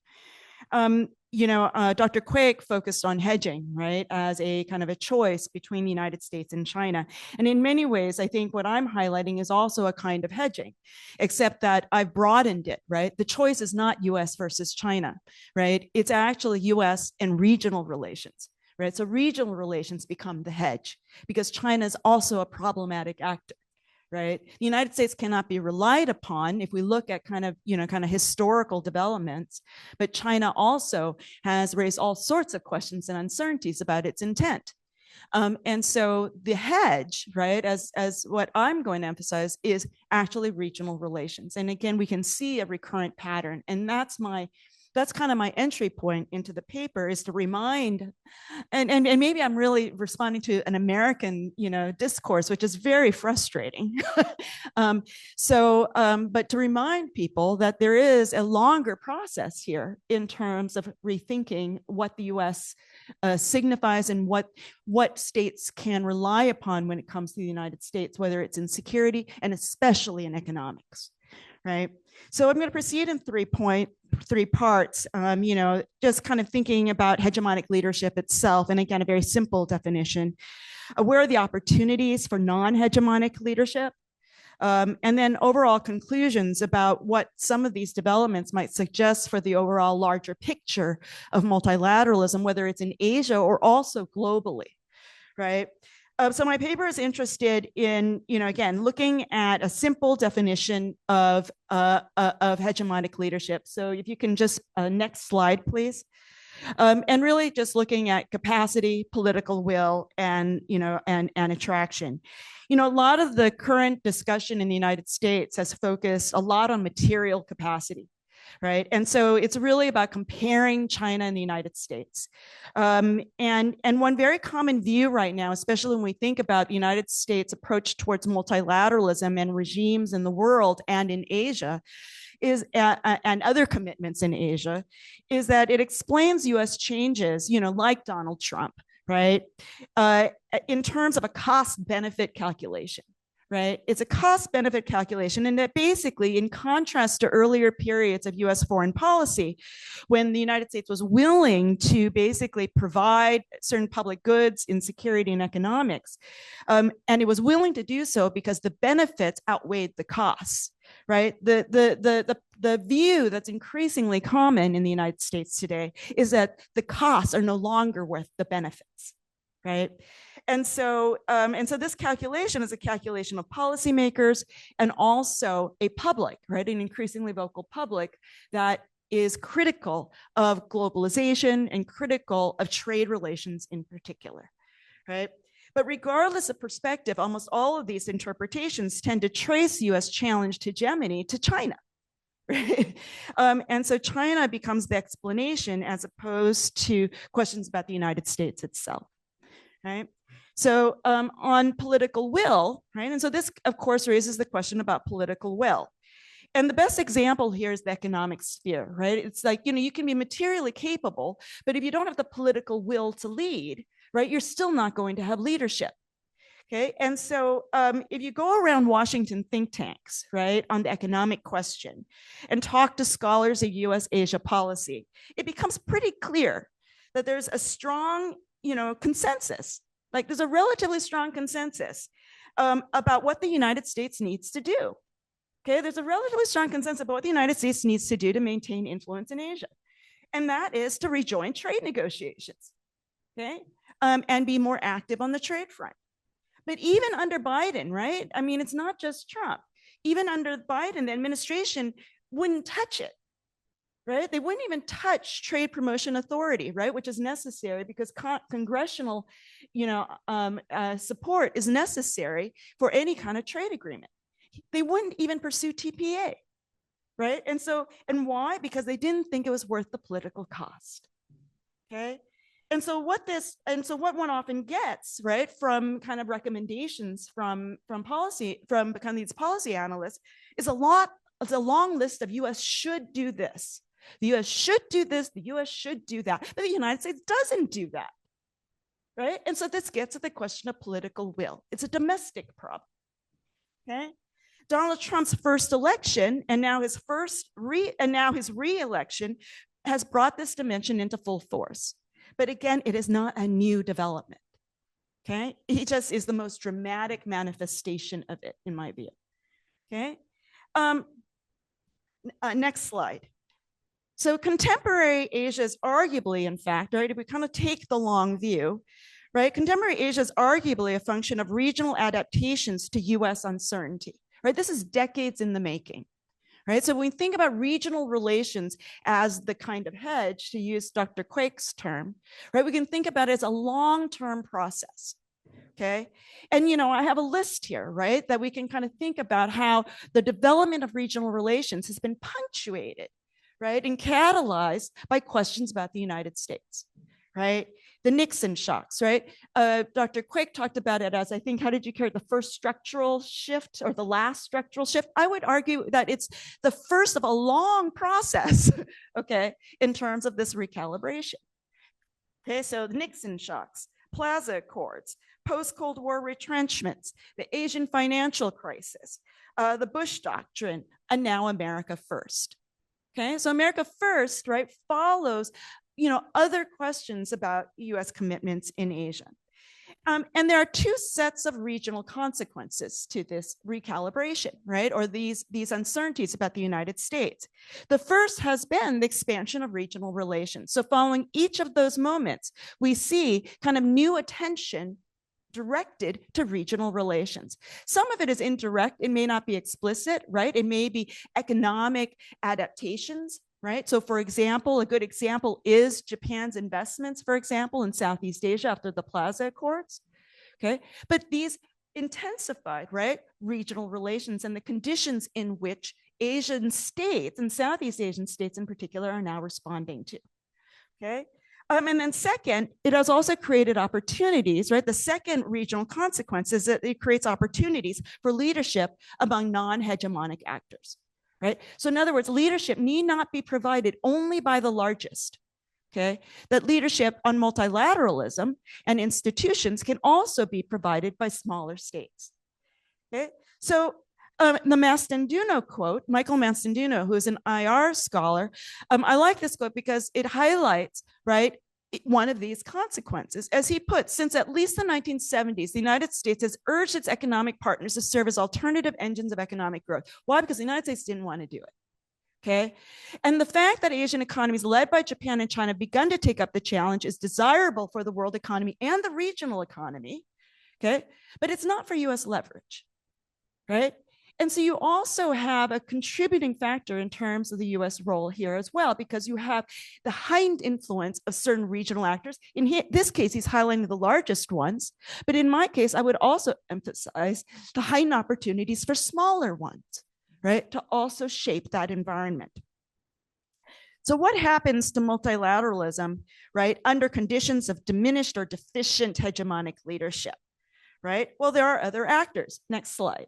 Dr. Kuik focused on hedging, right, as a kind of a choice between the United States and China. And in many ways, I think what I'm highlighting is also a kind of hedging, except that I've broadened it, right? The choice is not US versus China, right? It's actually US and regional relations, right? So regional relations become the hedge because China is also a problematic actor. Right? The United States cannot be relied upon if we look at kind of historical developments, but China also has raised all sorts of questions and uncertainties about its intent. And so the hedge, right, as what I'm going to emphasize is actually regional relations. And again, we can see a recurrent pattern, and that's kind of my entry point into the paper, is to remind, and maybe I'm really responding to an American, discourse, which is very frustrating. But to remind people that there is a longer process here in terms of rethinking what the US signifies and what states can rely upon when it comes to the United States, whether it's in security and especially in economics. Right. So I'm going to proceed in three parts, just kind of thinking about hegemonic leadership itself. And again, a very simple definition. Where are the opportunities for non-hegemonic leadership? And then overall conclusions about what some of these developments might suggest for the overall larger picture of multilateralism, whether it's in Asia or also globally, right? So my paper is interested in, again, looking at a simple definition of hegemonic leadership. So if you can just, next slide, please. And really just looking at capacity, political will, and attraction. A lot of the current discussion in the United States has focused a lot on material capacity. Right. And so it's really about comparing China and the United States. And one very common view right now, especially when we think about the United States' approach towards multilateralism and regimes in the world and in Asia, is and other commitments in Asia, is that it explains US changes, like Donald Trump, right, in terms of a cost-benefit calculation. Right? It's a cost-benefit calculation, and that basically, in contrast to earlier periods of US foreign policy, when the United States was willing to basically provide certain public goods in security and economics, and it was willing to do so because the benefits outweighed the costs. Right? The view that's increasingly common in the United States today is that the costs are no longer worth the benefits. Right? And so this calculation is a calculation of policymakers and also a public, right, an increasingly vocal public that is critical of globalization and critical of trade relations in particular, right? But regardless of perspective, almost all of these interpretations tend to trace US challenge to hegemony to China. Right? And so China becomes the explanation as opposed to questions about the United States itself. Right? So on political will, right? And so this, of course, raises the question about political will. And the best example here is the economic sphere, right? It's like, you can be materially capable, but if you don't have the political will to lead, right, you're still not going to have leadership. Okay, and so if you go around Washington think tanks, right, on the economic question and talk to scholars of US-Asia policy, it becomes pretty clear that there's a strong consensus, like there's a relatively strong consensus about what the United States needs to do. Okay, there's a relatively strong consensus about what the United States needs to do to maintain influence in Asia. And that is to rejoin trade negotiations, okay, and be more active on the trade front. But even under Biden, right? I mean, it's not just Trump. Even under Biden, the administration wouldn't touch it. right? They wouldn't even touch trade promotion authority, right? Which is necessary because congressional, support is necessary for any kind of trade agreement. They wouldn't even pursue TPA, right? And why? Because they didn't think it was worth the political cost, okay? And so what one often gets, right, from kind of recommendations from kind of these policy analysts is a long list of US should do this. The US should do this, the US should do that, but the United States doesn't do that, right? And so this gets at the question of political will. It's a domestic problem, okay? Donald Trump's first election and now his re-election has brought this dimension into full force. But again, it is not a new development, okay? It just is the most dramatic manifestation of it, in my view, okay? Next slide. So contemporary Asia is arguably, in fact, right, if we kind of take the long view, right, contemporary Asia is arguably a function of regional adaptations to US uncertainty, right? This is decades in the making. Right? So when we think about regional relations as the kind of hedge, to use Dr. Kuik's term, right, we can think about it as a long-term process, okay? And, I have a list here, right, that we can kind of think about how the development of regional relations has been punctuated, right, and catalyzed by questions about the United States, right? The Nixon shocks, right? Dr. Kuik talked about it as, I think, how did you carry it, the first structural shift or the last structural shift? I would argue that it's the first of a long process, okay, in terms of this recalibration. Okay, so the Nixon shocks, Plaza Accords, post-Cold War retrenchments, the Asian financial crisis, the Bush Doctrine, and now America First. Okay, so America First, right, follows other questions about US commitments in Asia. And there are two sets of regional consequences to this recalibration, right? Or these uncertainties about the United States. The first has been the expansion of regional relations. So following each of those moments, we see kind of new attention directed to regional relations. Some of it is indirect. It may not be explicit, right? It may be economic adaptations, right? So for example, a good example is Japan's investments, for example, in Southeast Asia after the Plaza Accords, okay? But these intensified, right, regional relations and the conditions in which Asian states and Southeast Asian states in particular are now responding to, okay? And then second, it has also created opportunities, right? The second regional consequence is that it creates opportunities for leadership among non-hegemonic actors. Right? So in other words, leadership need not be provided only by the largest, okay? That leadership on multilateralism and institutions can also be provided by smaller states, okay? So the Mastanduno quote, Michael Mastanduno, who is an IR scholar, I like this quote because it highlights, right, one of these consequences. As he puts, since at least the 1970s, the United States has urged its economic partners to serve as alternative engines of economic growth. Why? Because the United States didn't want to do it, okay? And the fact that Asian economies led by Japan and China have begun to take up the challenge is desirable for the world economy and the regional economy, okay? But it's not for US leverage, right? And so you also have a contributing factor in terms of the US role here as well, because you have the heightened influence of certain regional actors. In this case, he's highlighting the largest ones. But in my case, I would also emphasize the heightened opportunities for smaller ones, right, to also shape that environment. So what happens to multilateralism, right, under conditions of diminished or deficient hegemonic leadership, right? Well, there are other actors. Next slide.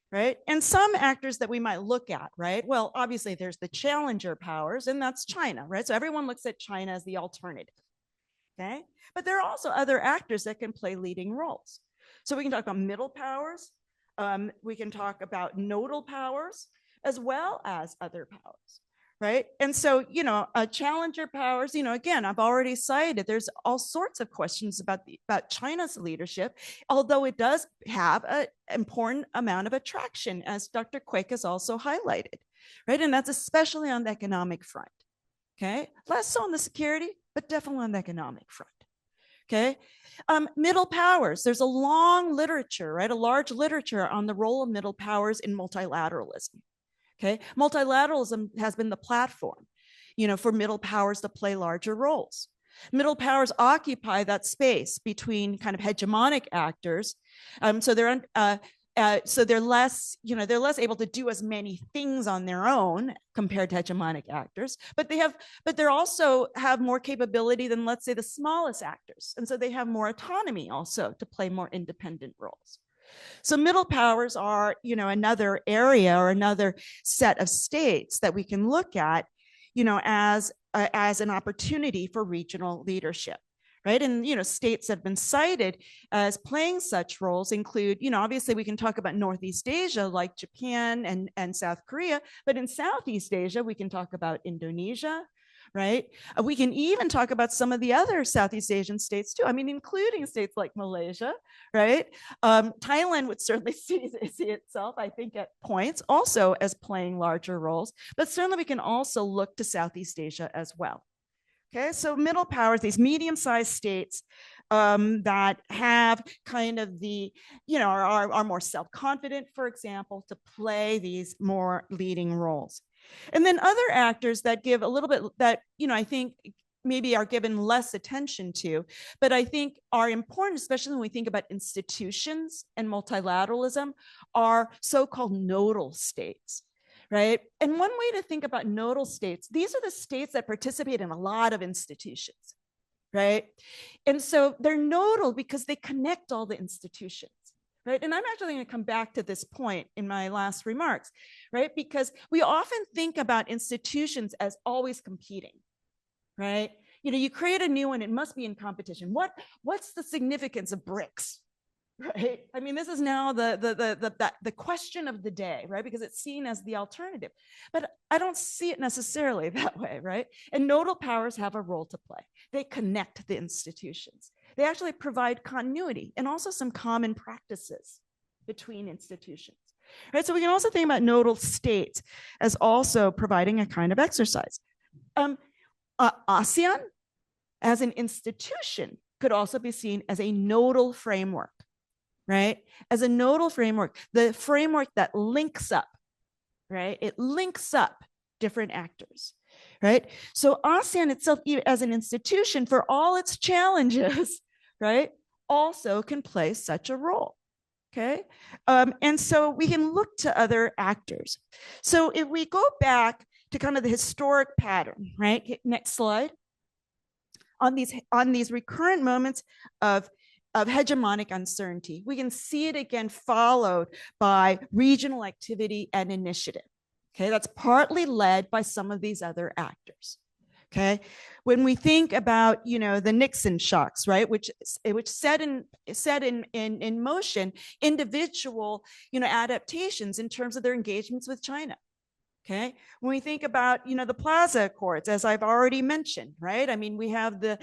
Right? And some actors that we might look at, right? Well, obviously there's the challenger powers, and that's China, right? So everyone looks at China as the alternative, okay? But there are also other actors that can play leading roles. So we can talk about middle powers, we can talk about nodal powers, as well as other powers, right? And so, challenger powers, again, I've already cited, there's all sorts of questions about China's leadership, although it does have an important amount of attraction, as Dr. Kuik has also highlighted, right? And that's especially on the economic front, okay? Less so on the security, but definitely on the economic front, okay? Middle powers, there's a long literature, right? A large literature on the role of middle powers in multilateralism. Okay, multilateralism has been the platform, for middle powers to play larger roles. Middle powers occupy that space between kind of hegemonic actors. So they're less, they're less able to do as many things on their own compared to hegemonic actors, but they're also have more capability than, let's say, the smallest actors. And so they have more autonomy also to play more independent roles. So middle powers are, another area or another set of states that we can look at, as an opportunity for regional leadership. Right. And, states have been cited as playing such roles include, obviously we can talk about Northeast Asia like Japan and South Korea, but in Southeast Asia, we can talk about Indonesia, right? We can even talk about some of the other Southeast Asian states too. I mean, including states like Malaysia, right? Thailand would certainly see itself, I think, at points also as playing larger roles, but certainly we can also look to Southeast Asia as well. Okay, so middle powers, these medium-sized states that have kind of the, are more self-confident, for example, to play these more leading roles. And then other actors that give a little bit that, I think maybe are given less attention to, but I think are important, especially when we think about institutions and multilateralism, are so-called nodal states. Right. And one way to think about nodal states, these are the states that participate in a lot of institutions. Right. And so they're nodal because they connect all the institutions. Right. And I'm actually going to come back to this point in my last remarks. Right. Because we often think about institutions as always competing. Right. You create a new one, it must be in competition. What's the significance of BRICS? Right. I mean, this is now the question of the day, right? Because it's seen as the alternative, but I don't see it necessarily that way, right? And nodal powers have a role to play. They connect the institutions. They actually provide continuity and also some common practices between institutions, right? So we can also think about nodal states as also providing a kind of exercise. ASEAN as an institution could also be seen as a nodal framework. Right? As a nodal framework, the framework that links up, right? It links up different actors, right? So ASEAN itself, as an institution, for all its challenges, right, also can play such a role, okay? And so we can look to other actors. So if we go back to kind of the historic pattern, right? Next slide. On these recurrent moments of hegemonic uncertainty, we can see it again followed by regional activity and initiative. Okay, that's partly led by some of these other actors. Okay, when we think about the Nixon shocks, right, which set in motion individual adaptations in terms of their engagements with China. Okay, when we think about the Plaza Accords, as I've already mentioned, right? I mean, we have the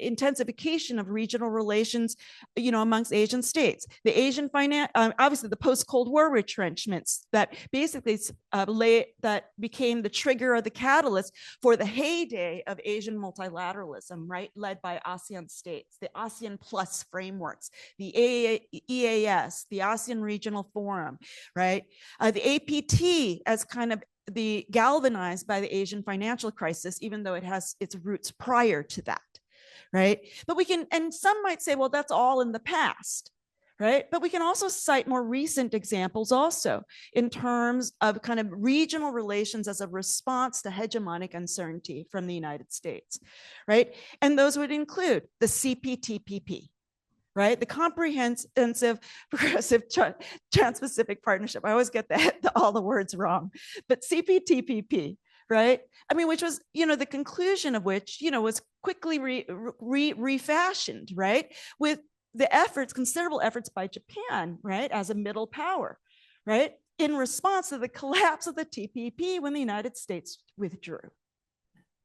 intensification of regional relations, amongst Asian states. The Asian obviously the post-Cold War retrenchments that basically that became the trigger or the catalyst for the heyday of Asian multilateralism, right? Led by ASEAN states, the ASEAN Plus frameworks, the EAS, the ASEAN Regional Forum, right? The APT as kind of the galvanized by the Asian financial crisis, even though it has its roots prior to that, right? But we can, and some might say, well, that's all in the past, right? But we can also cite more recent examples also in terms of kind of regional relations as a response to hegemonic uncertainty from the United States, right? And those would include the CPTPP, right? The Comprehensive Progressive Trans-Pacific Partnership. I always get all the words wrong, but CPTPP, right? I mean, which was, the conclusion of which, was quickly refashioned, right? With the considerable efforts by Japan, right? As a middle power, right? In response to the collapse of the TPP when the United States withdrew,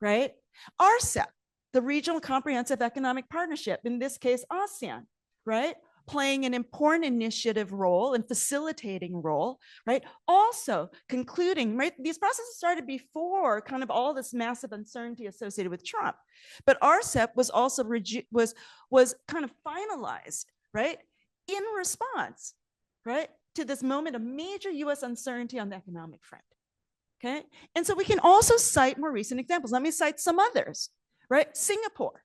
right? RCEP, the Regional Comprehensive Economic Partnership, in this case, ASEAN, right? Playing an important initiative role and facilitating role, right? Also concluding, right? These processes started before kind of all this massive uncertainty associated with Trump, but RCEP was also was kind of finalized, right? In response, right? To this moment of major US uncertainty on the economic front. Okay. And so we can also cite more recent examples. Let me cite some others, right? Singapore,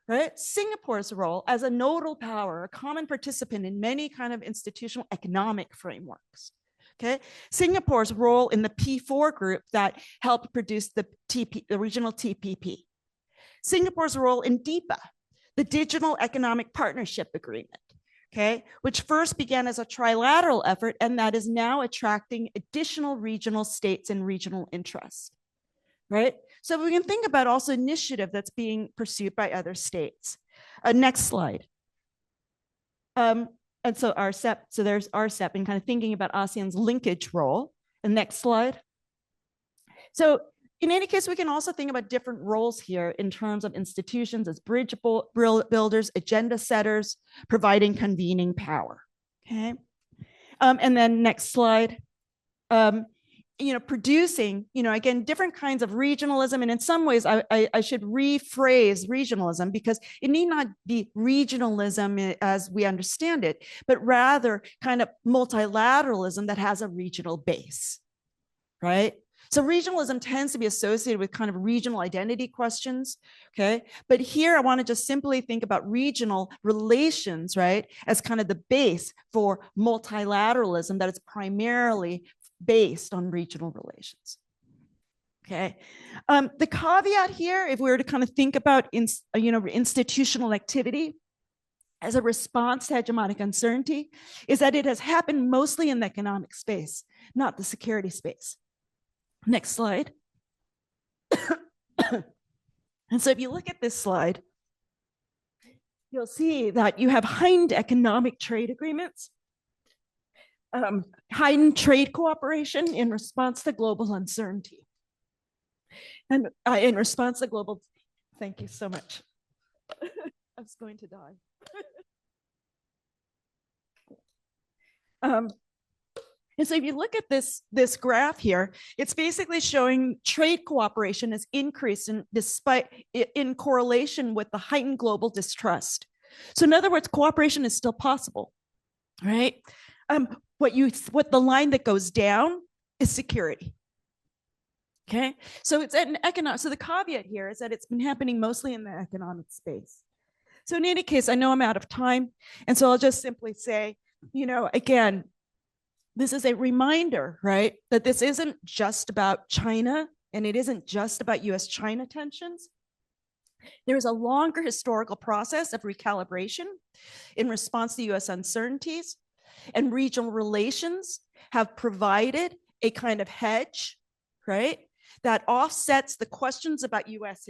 right? Singapore's role as a nodal power, a common participant in many kind of institutional economic frameworks. Okay. Singapore's role in the P4 group that helped produce the regional TPP. Singapore's role in DIPA, the Digital Economic Partnership Agreement, okay, which first began as a trilateral effort and that is now attracting additional regional states and regional interests, right? So we can think about also initiative that's being pursued by other states. Next slide. And so RCEP, so there's RCEP and kind of thinking about ASEAN's linkage role. And next slide. So in any case, we can also think about different roles here in terms of institutions as bridge builders, agenda setters, providing convening power. Okay. And then next slide. Producing, again, different kinds of regionalism. And in some ways, I should rephrase regionalism because it need not be regionalism as we understand it, but rather kind of multilateralism that has a regional base, right? So regionalism tends to be associated with kind of regional identity questions, okay? But here I want to just simply think about regional relations, right, as kind of the base for multilateralism that is primarily based on regional relations, okay? The caveat here, if we were to kind of think about institutional activity as a response to hegemonic uncertainty, is that it has happened mostly in the economic space, not the security space. Next slide. And so if you look at this slide, you'll see that you have heightened economic trade agreements, heightened trade cooperation in response to global uncertainty. And in response to global, thank you so much. I was going to die. And so if you look at this graph here, it's basically showing trade cooperation has increased in correlation with the heightened global distrust. So in other words, cooperation is still possible, right? What the line that goes down is security. Okay, so it's at an economic. So the caveat here is that it's been happening mostly in the economic space. So in any case, I know I'm out of time, and so I'll just simply say, again, this is a reminder, right, that this isn't just about China and it isn't just about US-China tensions. There's a longer historical process of recalibration in response to US uncertainties, and regional relations have provided a kind of hedge, right, that offsets the questions about US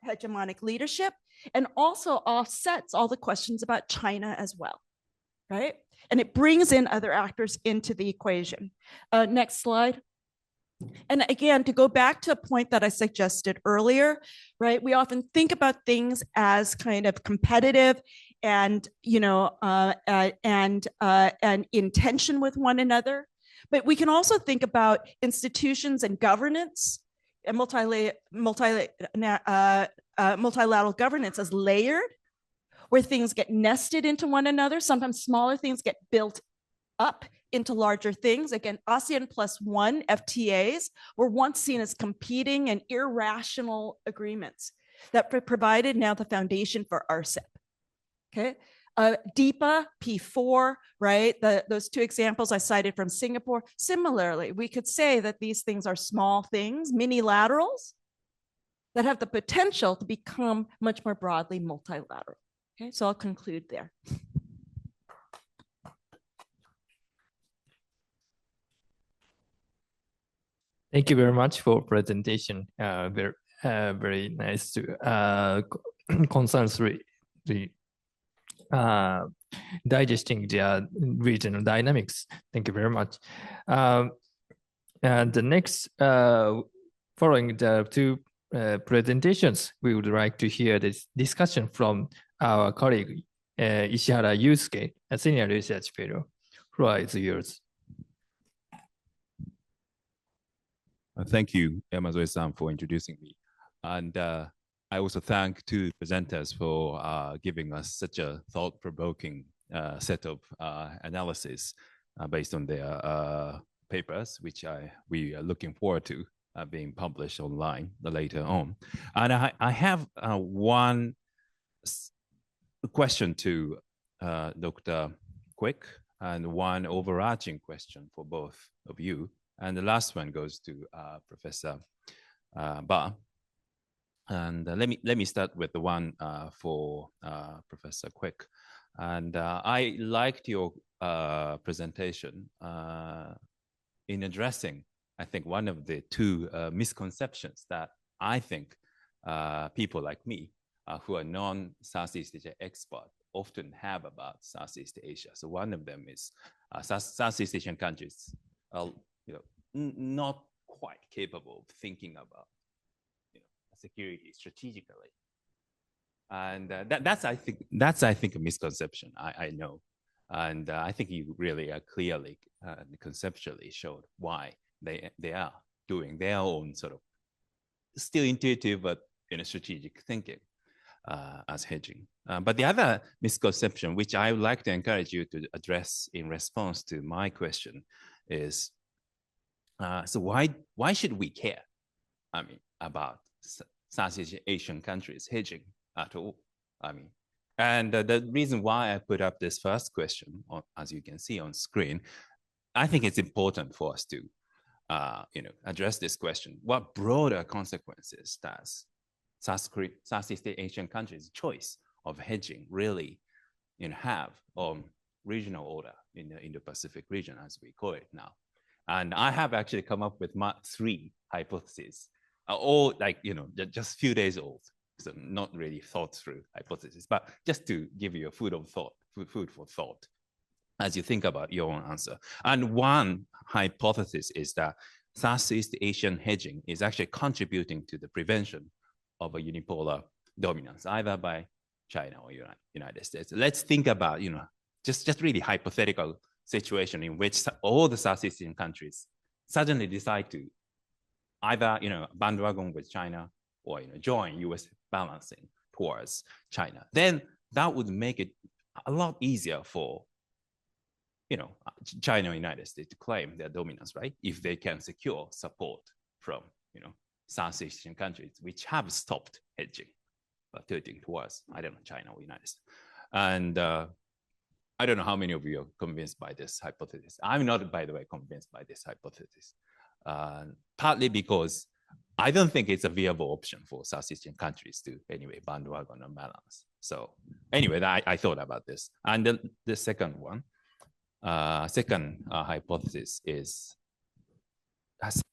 hegemonic leadership and also offsets all the questions about China as well, right? And it brings in other actors into the equation. Next slide. And again, to go back to a point that I suggested earlier, right? We often think about things as kind of competitive and, and in tension with one another. But we can also think about institutions and governance and multilateral governance as layered, where things get nested into one another. Sometimes smaller things get built up into larger things. Again, ASEAN +1 FTAs were once seen as competing and irrational agreements that provided now the foundation for RCEP. Okay, DIPA, P4, right? Those two examples I cited from Singapore. Similarly, we could say that these things are small things, minilaterals, that have the potential to become much more broadly multilateral. Okay, so I'll conclude there. Thank you very much for presentation. Very nice to concisely digesting the regional dynamics. Thank you very much. And the next, following the two presentations, we would like to hear this discussion from our colleague, ISHIHARA Yusuke, a senior research fellow. Floor is yours. Thank you, Yamazoe-san, for introducing me. And I also thank two presenters for giving us such a thought-provoking set of analysis based on their papers, which we are looking forward to being published online later on. And I have one question to Dr. Kuik and one overarching question for both of you. And the last one goes to Professor Ba. And let me start with the one for Professor Kuik. And I liked your presentation in addressing, I think, one of the two misconceptions that I think people like me who are non-Southeast Asia expert often have about Southeast Asia. So one of them is Southeast Asian countries are not quite capable of thinking about security strategically. And that's I think a misconception. I know, and I think you really clearly conceptually showed why they are doing their own sort of still intuitive but strategic thinking as hedging. But the other misconception, which I would like to encourage you to address in response to my question, is so why should we care? I mean, about Southeast Asian countries hedging at all? I mean, and the reason why I put up this first question, as you can see on screen, I think it's important for us to, address this question. What broader consequences does Southeast Asian countries' choice of hedging really, have on regional order in the Indo-Pacific region, as we call it now? And I have actually come up with my 3 hypotheses, all like, just a few days old. So not really thought through hypothesis, but just to give you a food for thought as you think about your own answer. And one hypothesis is that Southeast Asian hedging is actually contributing to the prevention of a unipolar dominance, either by China or United States. Let's think about, just really hypothetical situation in which all the Southeast Asian countries suddenly decide to either, bandwagon with China or join U.S. balancing towards China. Then that would make it a lot easier for, China or United States to claim their dominance, right? If they can secure support from, Southeast Asian countries, which have stopped hedging, tilting towards, I don't know, China or United States. And I don't know how many of you are convinced by this hypothesis. I'm not, by the way, convinced by this hypothesis. Partly because I don't think it's a viable option for Southeast Asian countries to anyway bandwagon on balance. So anyway, I thought about this. And the second one, second hypothesis is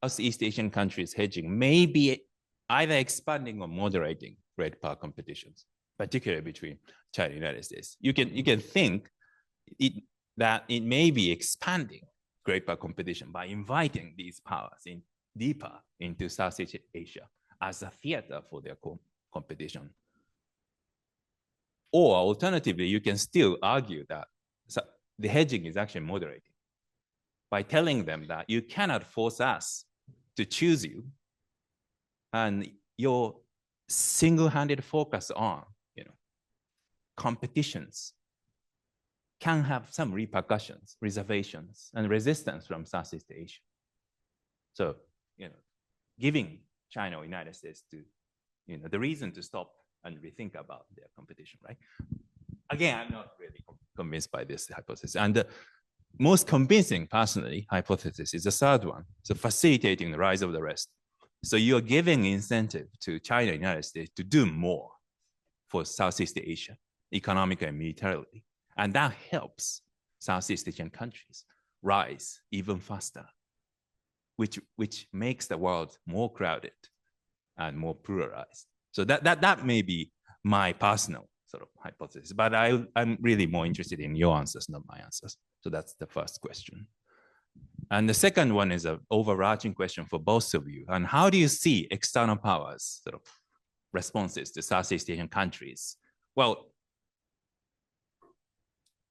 Southeast Asian countries hedging may be either expanding or moderating great power competitions, particularly between China and the United States. You can think that it may be expanding great power competition by inviting these powers in deeper into Southeast Asia as a theater for their competition. Or alternatively, you can still argue that the hedging is actually moderating by telling them that you cannot force us to choose you, and your single-handed focus on competitions can have some repercussions, reservations, and resistance from Southeast Asia. So, giving China or United States to, the reason to stop and rethink about their competition, right? Again, I'm not really convinced by this hypothesis. And the most convincing, personally, hypothesis is the third one. So facilitating the rise of the rest. So you're giving incentive to China and United States to do more for Southeast Asia, economically and militarily. And that helps Southeast Asian countries rise even faster, which makes the world more crowded and more pluralized. So that may be my personal sort of hypothesis, but I'm really more interested in your answers, not my answers. So that's the first question. And the second one is an overarching question for both of you. And how do you see external powers sort of responses to Southeast Asian countries? Well,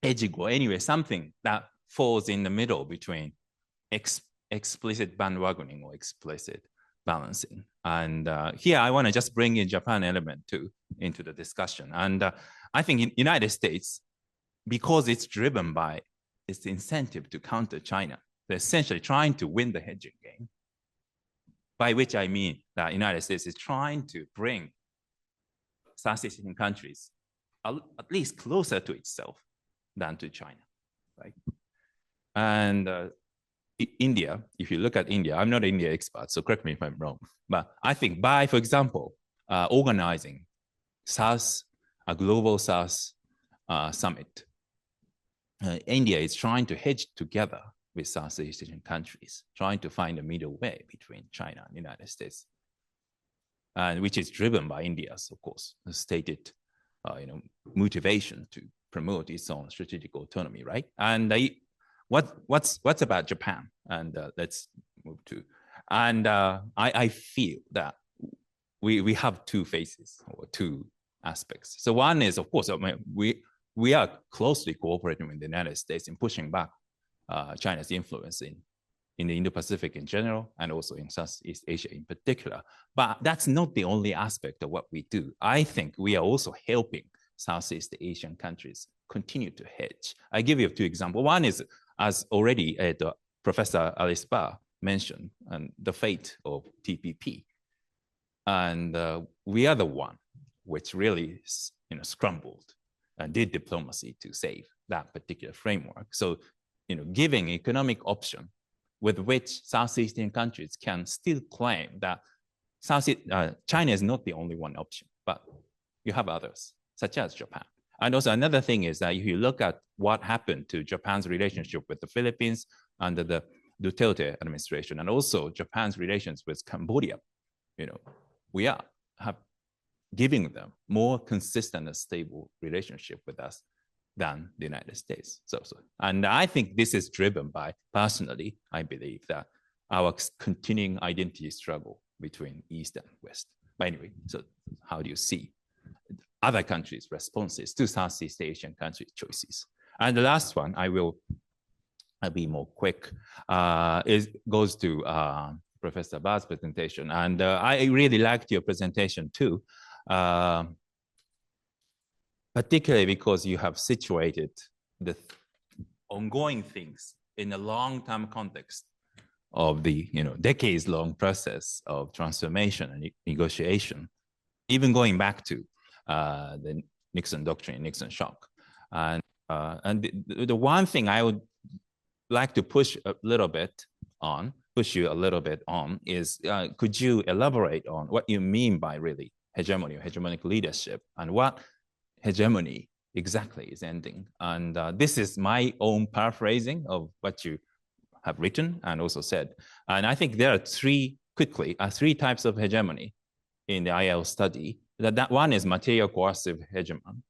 hedging or anyway, something that falls in the middle between explicit bandwagoning or explicit balancing. And here I want to just bring in Japan element too into the discussion. And I think in United States, because it's driven by its incentive to counter China, they're essentially trying to win the hedging game, by which I mean that the United States is trying to bring Southeast Asian countries at least closer to itself than to China, right? And India, if you look at India, I'm not an India expert, so correct me if I'm wrong, but I think by, for example, organizing a global South summit, India is trying to hedge together with Southeast Asian countries, trying to find a middle way between China and the United States, and which is driven by India's, of course, stated motivation to promote its own strategic autonomy, right? And what's about Japan? And let's move to. And I feel that we have two faces or two aspects. So one is, of course, we are closely cooperating with the United States in pushing back China's influence in the Indo-Pacific in general, and also in Southeast Asia in particular. But that's not the only aspect of what we do. I think we are also helping Southeast Asian countries continue to hedge. I give you two examples. One is, as already Professor Alice Barr mentioned, and the fate of TPP. And we are the one which really scrambled and did diplomacy to save that particular framework. So, giving economic option with which Southeast Asian countries can still claim that China is not the only one option, but you have others, such as Japan. And also another thing is that if you look at what happened to Japan's relationship with the Philippines under the Duterte administration, and also Japan's relations with Cambodia, we have giving them more consistent and stable relationship with us than the United States. And I think this is driven by, personally, I believe that our continuing identity struggle between East and West. But anyway, so how do you see other countries' responses to Southeast Asian country choices? And the last one, I'll be more quick, goes to Professor Barr's presentation. And I really liked your presentation too, particularly because you have situated the ongoing things in a long-term context of the decades-long process of transformation and negotiation, even going back to the Nixon doctrine, Nixon shock. And the one thing I would like to push you a little bit on is, could you elaborate on what you mean by really hegemony or hegemonic leadership, and what hegemony exactly is ending? And this is my own paraphrasing of what you have written and also said. And I think there are three types of hegemony in the IL study. That one is material coercive hegemony,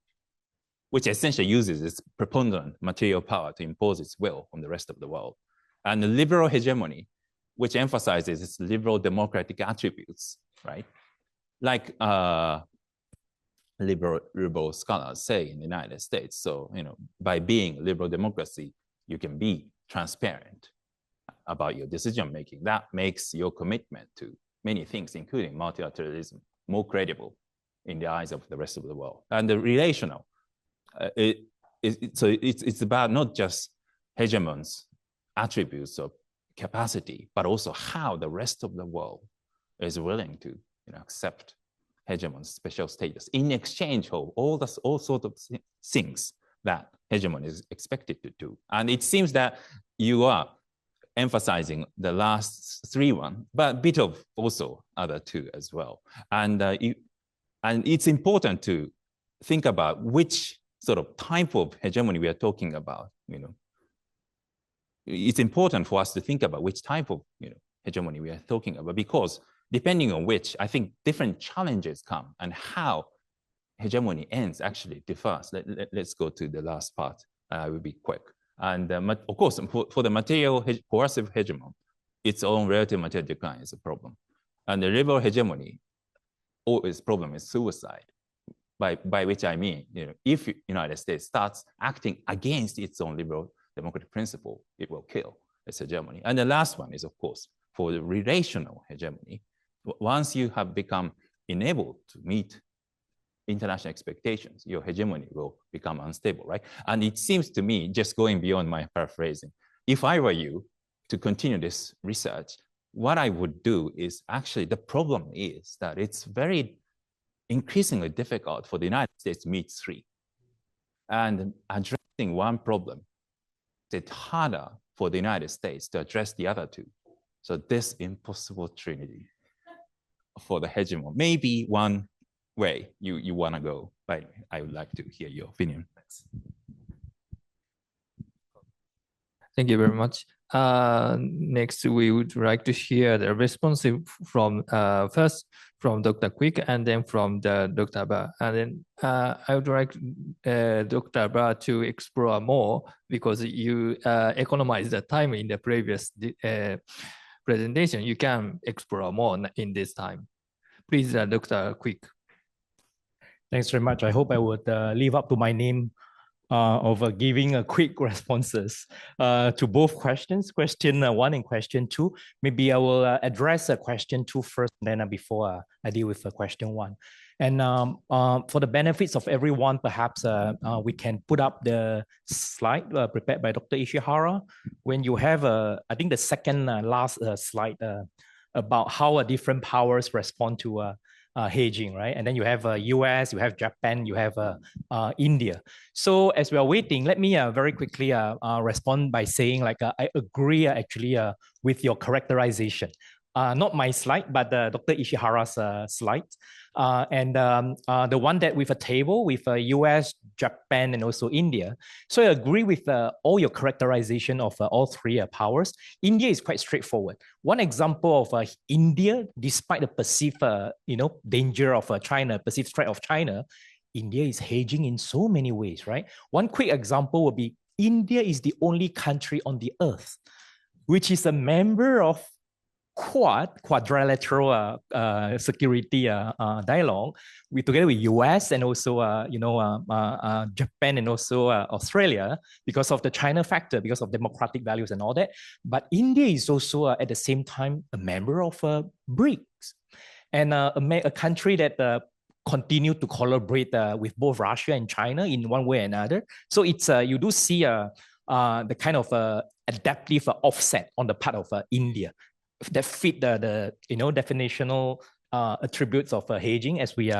which essentially uses its preponderant material power to impose its will on the rest of the world. And the liberal hegemony, which emphasizes its liberal democratic attributes, right? Like liberal scholars say in the United States. So, by being liberal democracy, you can be transparent about your decision-making. That makes your commitment to many things, including multilateralism, more credible in the eyes of the rest of the world. And the relational, it's about not just hegemons' attributes of capacity, but also how the rest of the world is willing to accept hegemon's special status in exchange of all sorts of things that hegemon is expected to do. And it seems that you are emphasizing the last three one, but a bit of also other two as well. And it's important to think about which sort of type of hegemony we are talking about. It's important for us to think about which type of hegemony we are talking about, because depending on which, I think different challenges come, and how hegemony ends actually differs. Let's go to the last part. I will be quick. And of course, for the material coercive hegemon, its own relative material decline is a problem. And the liberal hegemony, its problem is suicide, by which I mean, if the United States starts acting against its own liberal democratic principle, it will kill its hegemony. And the last one is, of course, for the relational hegemony. Once you have become enabled to meet international expectations, your hegemony will become unstable, right? And it seems to me, just going beyond my paraphrasing, if I were you to continue this research, what I would do is actually, the problem is that it's very increasingly difficult for the United States to meet three. And addressing one problem, it's harder for the United States to address the other two. So this impossible trinity for the hegemony, maybe one way you want to go, but I would like to hear your opinion. Thanks. Thank you very much. Next, we would like to hear the response from first from Dr. Kuik and then from Dr. Ba. And then I would like Dr. Ba to explore more because you economized the time in the previous presentation. You can explore more in this time. Please, Dr. Kuik. Thanks very much. I hope I would live up to my name of giving quick responses to both questions, question 1 and question 2. Maybe I will address question 2 first, and then before I deal with question 1. And for the benefits of everyone, perhaps we can put up the slide prepared by Dr. ISHIHARA. When you have, I think the second last slide about how different powers respond to hedging, right? And then you have US, you have Japan, you have India. So as we are waiting, let me very quickly respond by saying like I agree actually with your characterization. Not my slide, but Dr. ISHIHARA's slide. And the one that with a table with US, Japan, and also India. So I agree with all your characterization of all three powers. India is quite straightforward. One example of India, despite the perceived danger of China, perceived threat of China, India is hedging in so many ways, right? One quick example would be India is the only country on the earth which is a member of quadrilateral security dialogue together with US and also Japan and also Australia because of the China factor, because of democratic values and all that. But India is also at the same time a member of BRICS and a country that continue to collaborate with both Russia and China in one way or another. So it's you do see the kind of adaptive offset on the part of India that fit the definitional attributes of hedging as we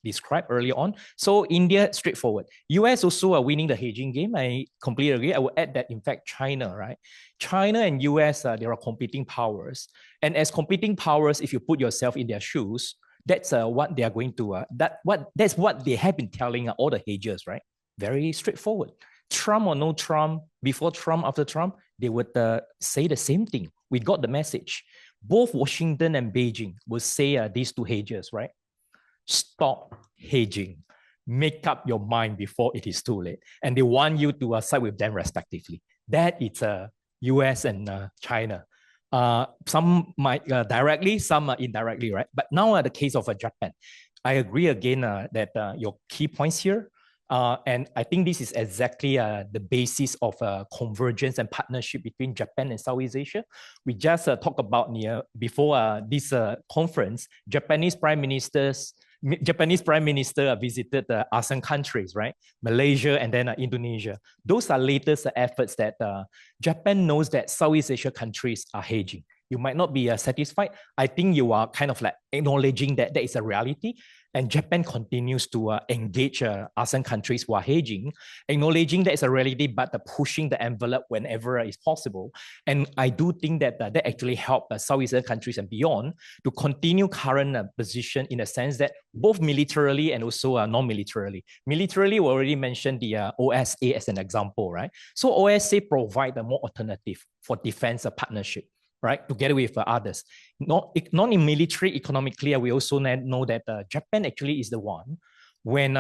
described earlier on. So India, straightforward. US also are winning the hedging game. I completely agree. I will add that in fact China, right? China and US, there are competing powers. And as competing powers, if you put yourself in their shoes, that's what they are going to, that's what they have been telling all the hedgers, right? Very straightforward. Trump or no Trump, before Trump, after Trump, they would say the same thing. We got the message. Both Washington and Beijing will say these two hedgers, right? Stop hedging. Make up your mind before it is too late. And they want you to side with them respectively. That is US and China. Some might directly, some indirectly, right? But now the case of Japan. I agree again that your key points here, and I think this is exactly the basis of convergence and partnership between Japan and Southeast Asia. We just talked about before this conference, Japanese Prime Minister visited the ASEAN countries, right? Malaysia and then Indonesia. Those are latest efforts that Japan knows that Southeast Asia countries are hedging. You might not be satisfied. I think you are kind of like acknowledging that that is a reality. And Japan continues to engage ASEAN countries who are hedging, acknowledging that it's a reality, but pushing the envelope whenever is possible. And I do think that that actually helped Southeast Asian countries and beyond to continue current position in the sense that both militarily and also non-militarily. Militarily, we already mentioned the OSA as an example, right? So OSA provide a more alternative for defense partnership, right, together with others. Not in military, economically, we also know that Japan actually is the one when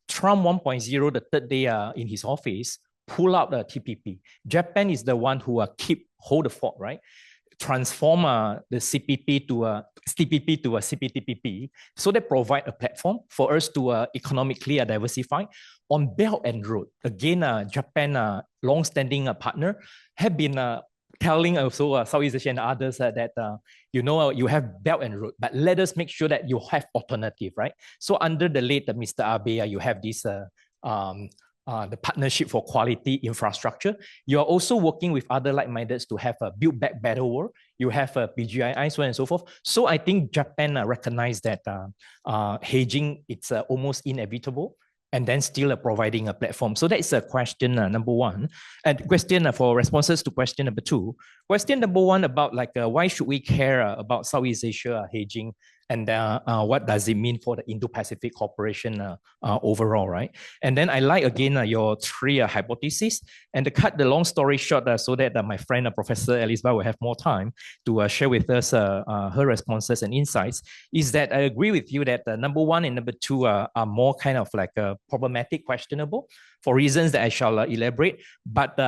Trump 1.0, the third day in his office, pull out the TPP. Japan is the one who hold the fort, right? Transform the CPP to a CPTPP, so they provide a platform for us to economically diversify on Belt and Road. Again, Japan, long-standing partner, have been telling also Southeast Asia and others that, you have Belt and Road, but let us make sure that you have alternative, right? So under the late Mr. Abe, you have this the Partnership for Quality Infrastructure. You are also working with other like-mindeds to have a Build Back Better World. You have a PGII, so on and so forth. So I think Japan recognized that hedging, it's almost inevitable, and then still providing a platform. So that is a question number one. And question for responses to question number two. Question number one about like, why should we care about Southeast Asia hedging, and what does it mean for the Indo-Pacific cooperation overall, right? And then I like again your three hypotheses. And to cut the long story short, so that my friend Professor Alice Ba will have more time to share with us her responses and insights, is that I agree with you that number one and number two are more kind of like problematic, questionable, for reasons that I shall elaborate. But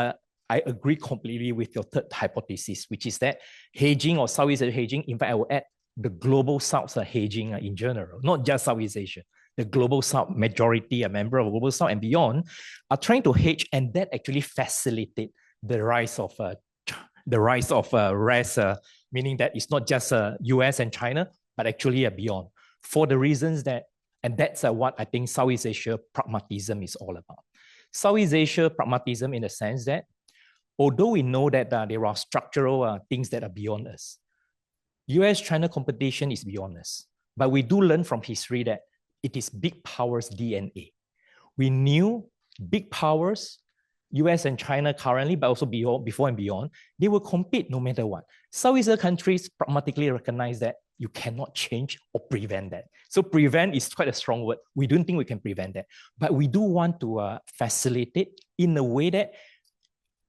I agree completely with your third hypothesis, which is that hedging or Southeast Asia hedging, in fact, I will add the global South hedging in general, not just Southeast Asia. The global South, majority, a member of global South and beyond, are trying to hedge, and that actually facilitate the rise of RES, meaning that it's not just US and China, but actually beyond. For the reasons that, and that's what I think Southeast Asia pragmatism is all about. Southeast Asia pragmatism in the sense that, although we know that there are structural things that are beyond us, US-China competition is beyond us. But we do learn from history that it is big powers' DNA. We knew big powers, US and China currently, but also before and beyond, they will compete no matter what. Southeast Asian countries pragmatically recognize that you cannot change or prevent that. So prevent is quite a strong word. We don't think we can prevent that. But we do want to facilitate in a way that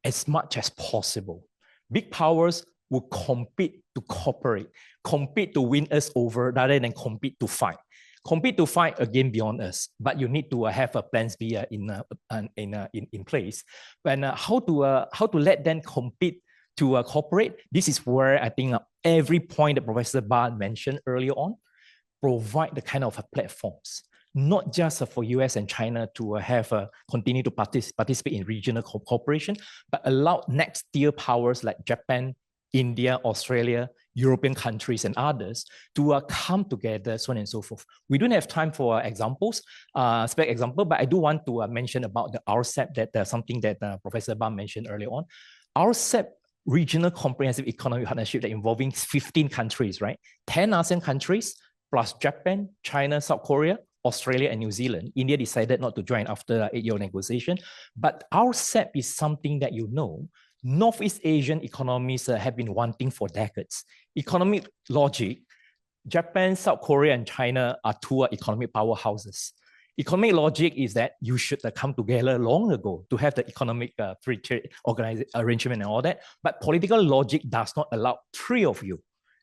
as much as possible, big powers will compete to cooperate, compete to win us over rather than compete to fight. Compete to fight again beyond us, but you need to have a plans B in place. And how to let them compete to cooperate? This is where I think every point that Professor Ba mentioned earlier on, provide the kind of platforms, not just for US and China to have continue to participate in regional cooperation, but allow next tier powers like Japan, India, Australia, European countries, and others to come together, so on and so forth. We don't have time for examples, spec example, but I do want to mention about the RCEP, that something that Professor Ba mentioned earlier on. RCEP, Regional Comprehensive Economic Partnership, that involving 15 countries, right? 10 ASEAN countries, plus Japan, China, South Korea, Australia, and New Zealand. India decided not to join after 8-year negotiation. But RCEP is something that you know, Northeast Asian economies have been wanting for decades. Economic logic, Japan, South Korea, and China are two economic powerhouses. Economic logic is that you should come together long ago to have the economic free trade arrangement and all that. But political logic does not allow three of you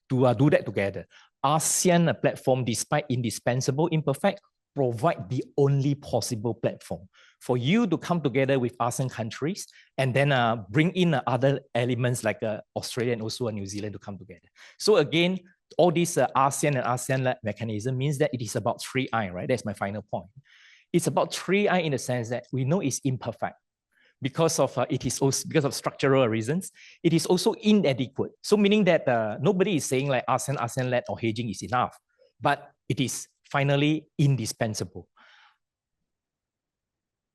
to do that together. ASEAN platform, despite indispensable, imperfect, provide the only possible platform for you to come together with ASEAN countries and then bring in other elements like Australia and also New Zealand to come together. So again, all this ASEAN and ASEAN mechanism means that it is about 3I, right? That's my final point. It's about 3I in the sense that we know it's imperfect because of it is also because of structural reasons. It is also inadequate. So meaning that nobody is saying like ASEAN-led or hedging is enough, but it is finally indispensable.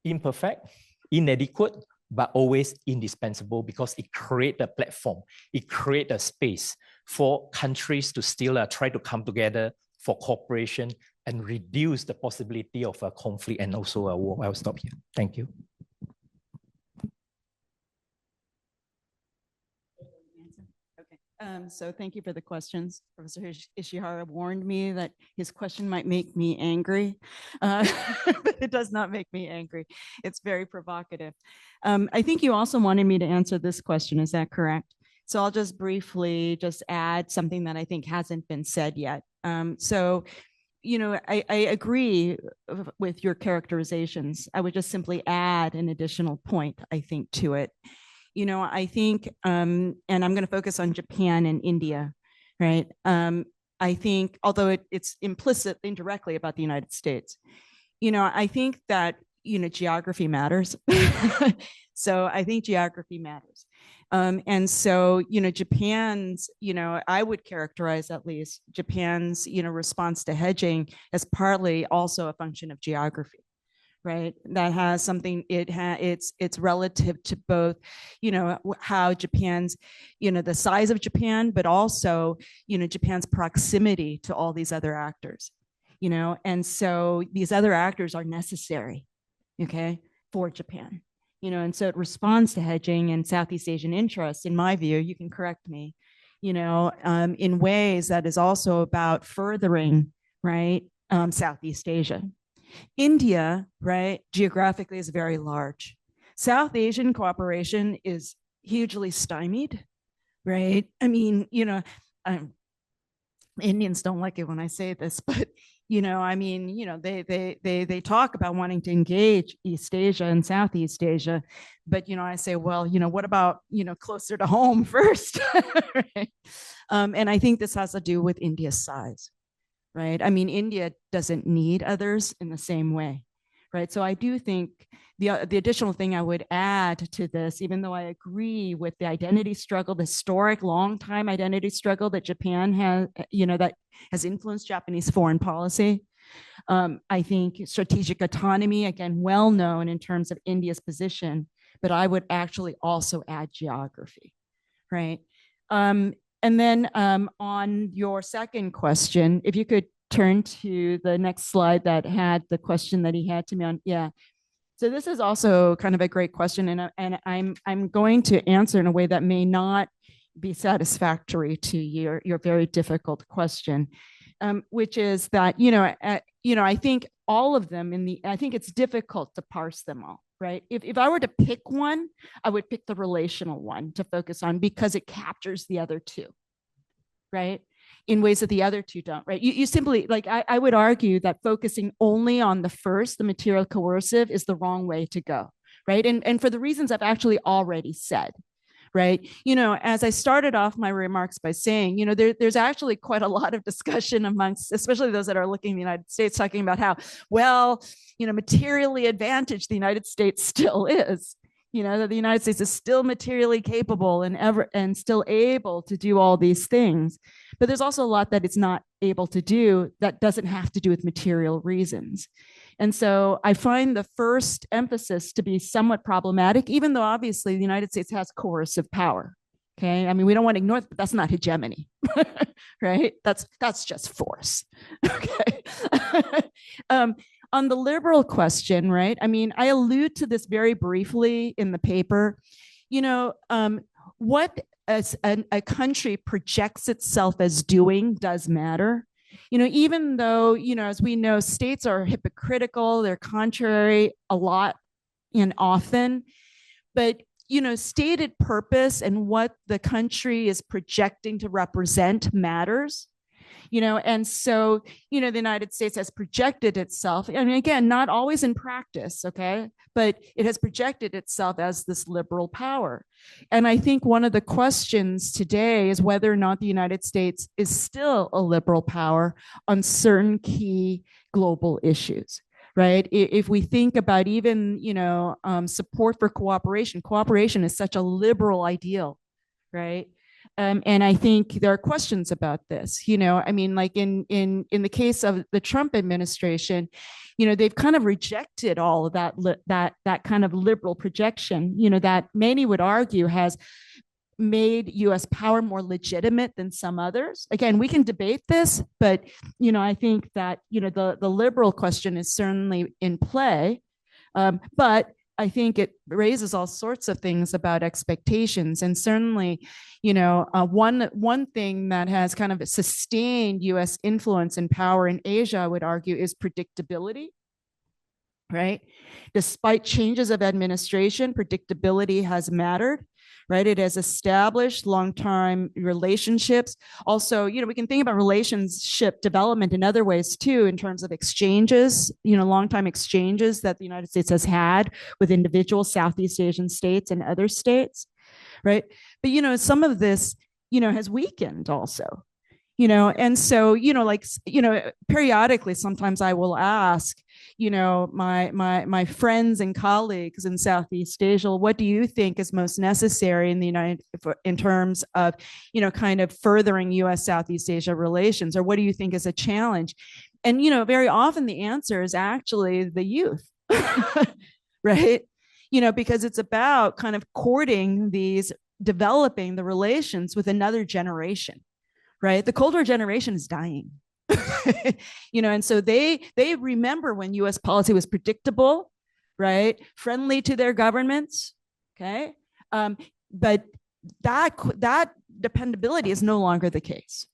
Imperfect, inadequate, but always indispensable because it creates a platform, it creates a space for countries to still try to come together for cooperation and reduce the possibility of a conflict and also a war. I'll stop here. Thank you. So thank you for the questions. Professor Ishihara warned me that his question might make me angry, but it does not make me angry. It's very provocative. I think you also wanted me to answer this question. Is that correct? So I'll just briefly just add something that I think hasn't been said yet. So, you know, I agree with your characterizations. I would just simply add an additional point, I think, to it. You know, I think, and I'm going to focus on Japan and India, right? I think, although it's implicit indirectly about the United States, you know, I think that, you know, geography matters. So I think geography matters. And so, you know, Japan's, you know, I would characterize at least Japan's, you know, response to hedging as partly also a function of geography. right? That has something, it's relative to both, how Japan's, the size of Japan, but also, Japan's proximity to all these other actors, and so these other actors are necessary, okay, for Japan, and so it responds to hedging and Southeast Asian interests, in my view, you can correct me, in ways that is also about furthering, right, Southeast Asia. India, right, geographically is very large. South Asian cooperation is hugely stymied, right? I mean, Indians don't like it when I say this, but they talk about wanting to engage East Asia and Southeast Asia, but I say, well, what about closer to home first, right? And I think this has to do with India's size. Right? I mean, India doesn't need others in the same way, right? So I do think the additional thing I would add to this, even though I agree with the identity struggle, the historic long time identity struggle that Japan has, that has influenced Japanese foreign policy. I think strategic autonomy, again, well known in terms of India's position, but I would actually also add geography, right? And then on your second question, if you could turn to the next slide that had the question that he had to me on, yeah. So this is also kind of a great question, and I'm going to answer in a way that may not be satisfactory to your very difficult question, which is that I think all of them I think it's difficult to parse them all. Right. If I were to pick one, I would pick the relational one to focus on because it captures the other two, right? In ways that the other two don't, right? You simply, like, I would argue that focusing only on the first, the material coercive, is the wrong way to go, right? And for the reasons I've actually already said, right? As I started off my remarks by saying, there's actually quite a lot of discussion amongst, especially those that are looking in the United States, talking about how, well, materially advantaged the United States still is, that the United States is still materially capable and still able to do all these things. But there's also a lot that it's not able to do that doesn't have to do with material reasons. And so I find the first emphasis to be somewhat problematic, even though obviously the United States has coercive power. Okay, I mean, we don't want to ignore it, but that's not hegemony, right? That's just force. Okay. On the liberal question, right? I mean, I allude to this very briefly in the paper. What as a country projects itself as doing does matter. Even though, as we know, states are hypocritical, they're contrary a lot and often, but, stated purpose and what the country is projecting to represent matters. And so, the United States has projected itself, I mean, again, not always in practice, okay, but it has projected itself as this liberal power. And I think one of the questions today is whether or not the United States is still a liberal power on certain key global issues. Right. If we think about even, support for cooperation, cooperation is such a liberal ideal, right? And I think there are questions about this, I mean, like in the case of the Trump administration, they've kind of rejected all of that kind of liberal projection, that many would argue has made U.S. power more legitimate than some others. Again, we can debate this, but, I think that, the liberal question is certainly in play, but I think it raises all sorts of things about expectations. And certainly, one thing that has kind of sustained U.S. influence and power in Asia, I would argue, is predictability, right? Despite changes of administration, predictability has mattered. Right, it has established long-term relationships. Also, we can think about relationship development in other ways too, in terms of exchanges, long-time exchanges that the United States has had with individual Southeast Asian states and other states, right? But some of this, has weakened also. And so, periodically, sometimes I will ask, my friends and colleagues in Southeast Asia, what do you think is most necessary in terms of, kind of furthering U.S. Southeast Asia relations, or what do you think is a challenge? And, very often the answer is actually the youth, right? You know, because it's about kind of courting these, developing the relations with another generation, right? The Cold War generation is dying. You know, and so they remember when US policy was predictable, right? Friendly to their governments, okay? But that dependability is no longer the case.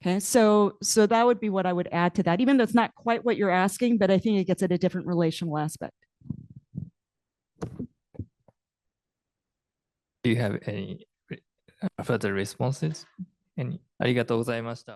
Okay, so that would be what I would add to that, even though it's not quite what you're asking, but I think it gets at a different relational aspect. Do you have any further responses? ありがとうございました。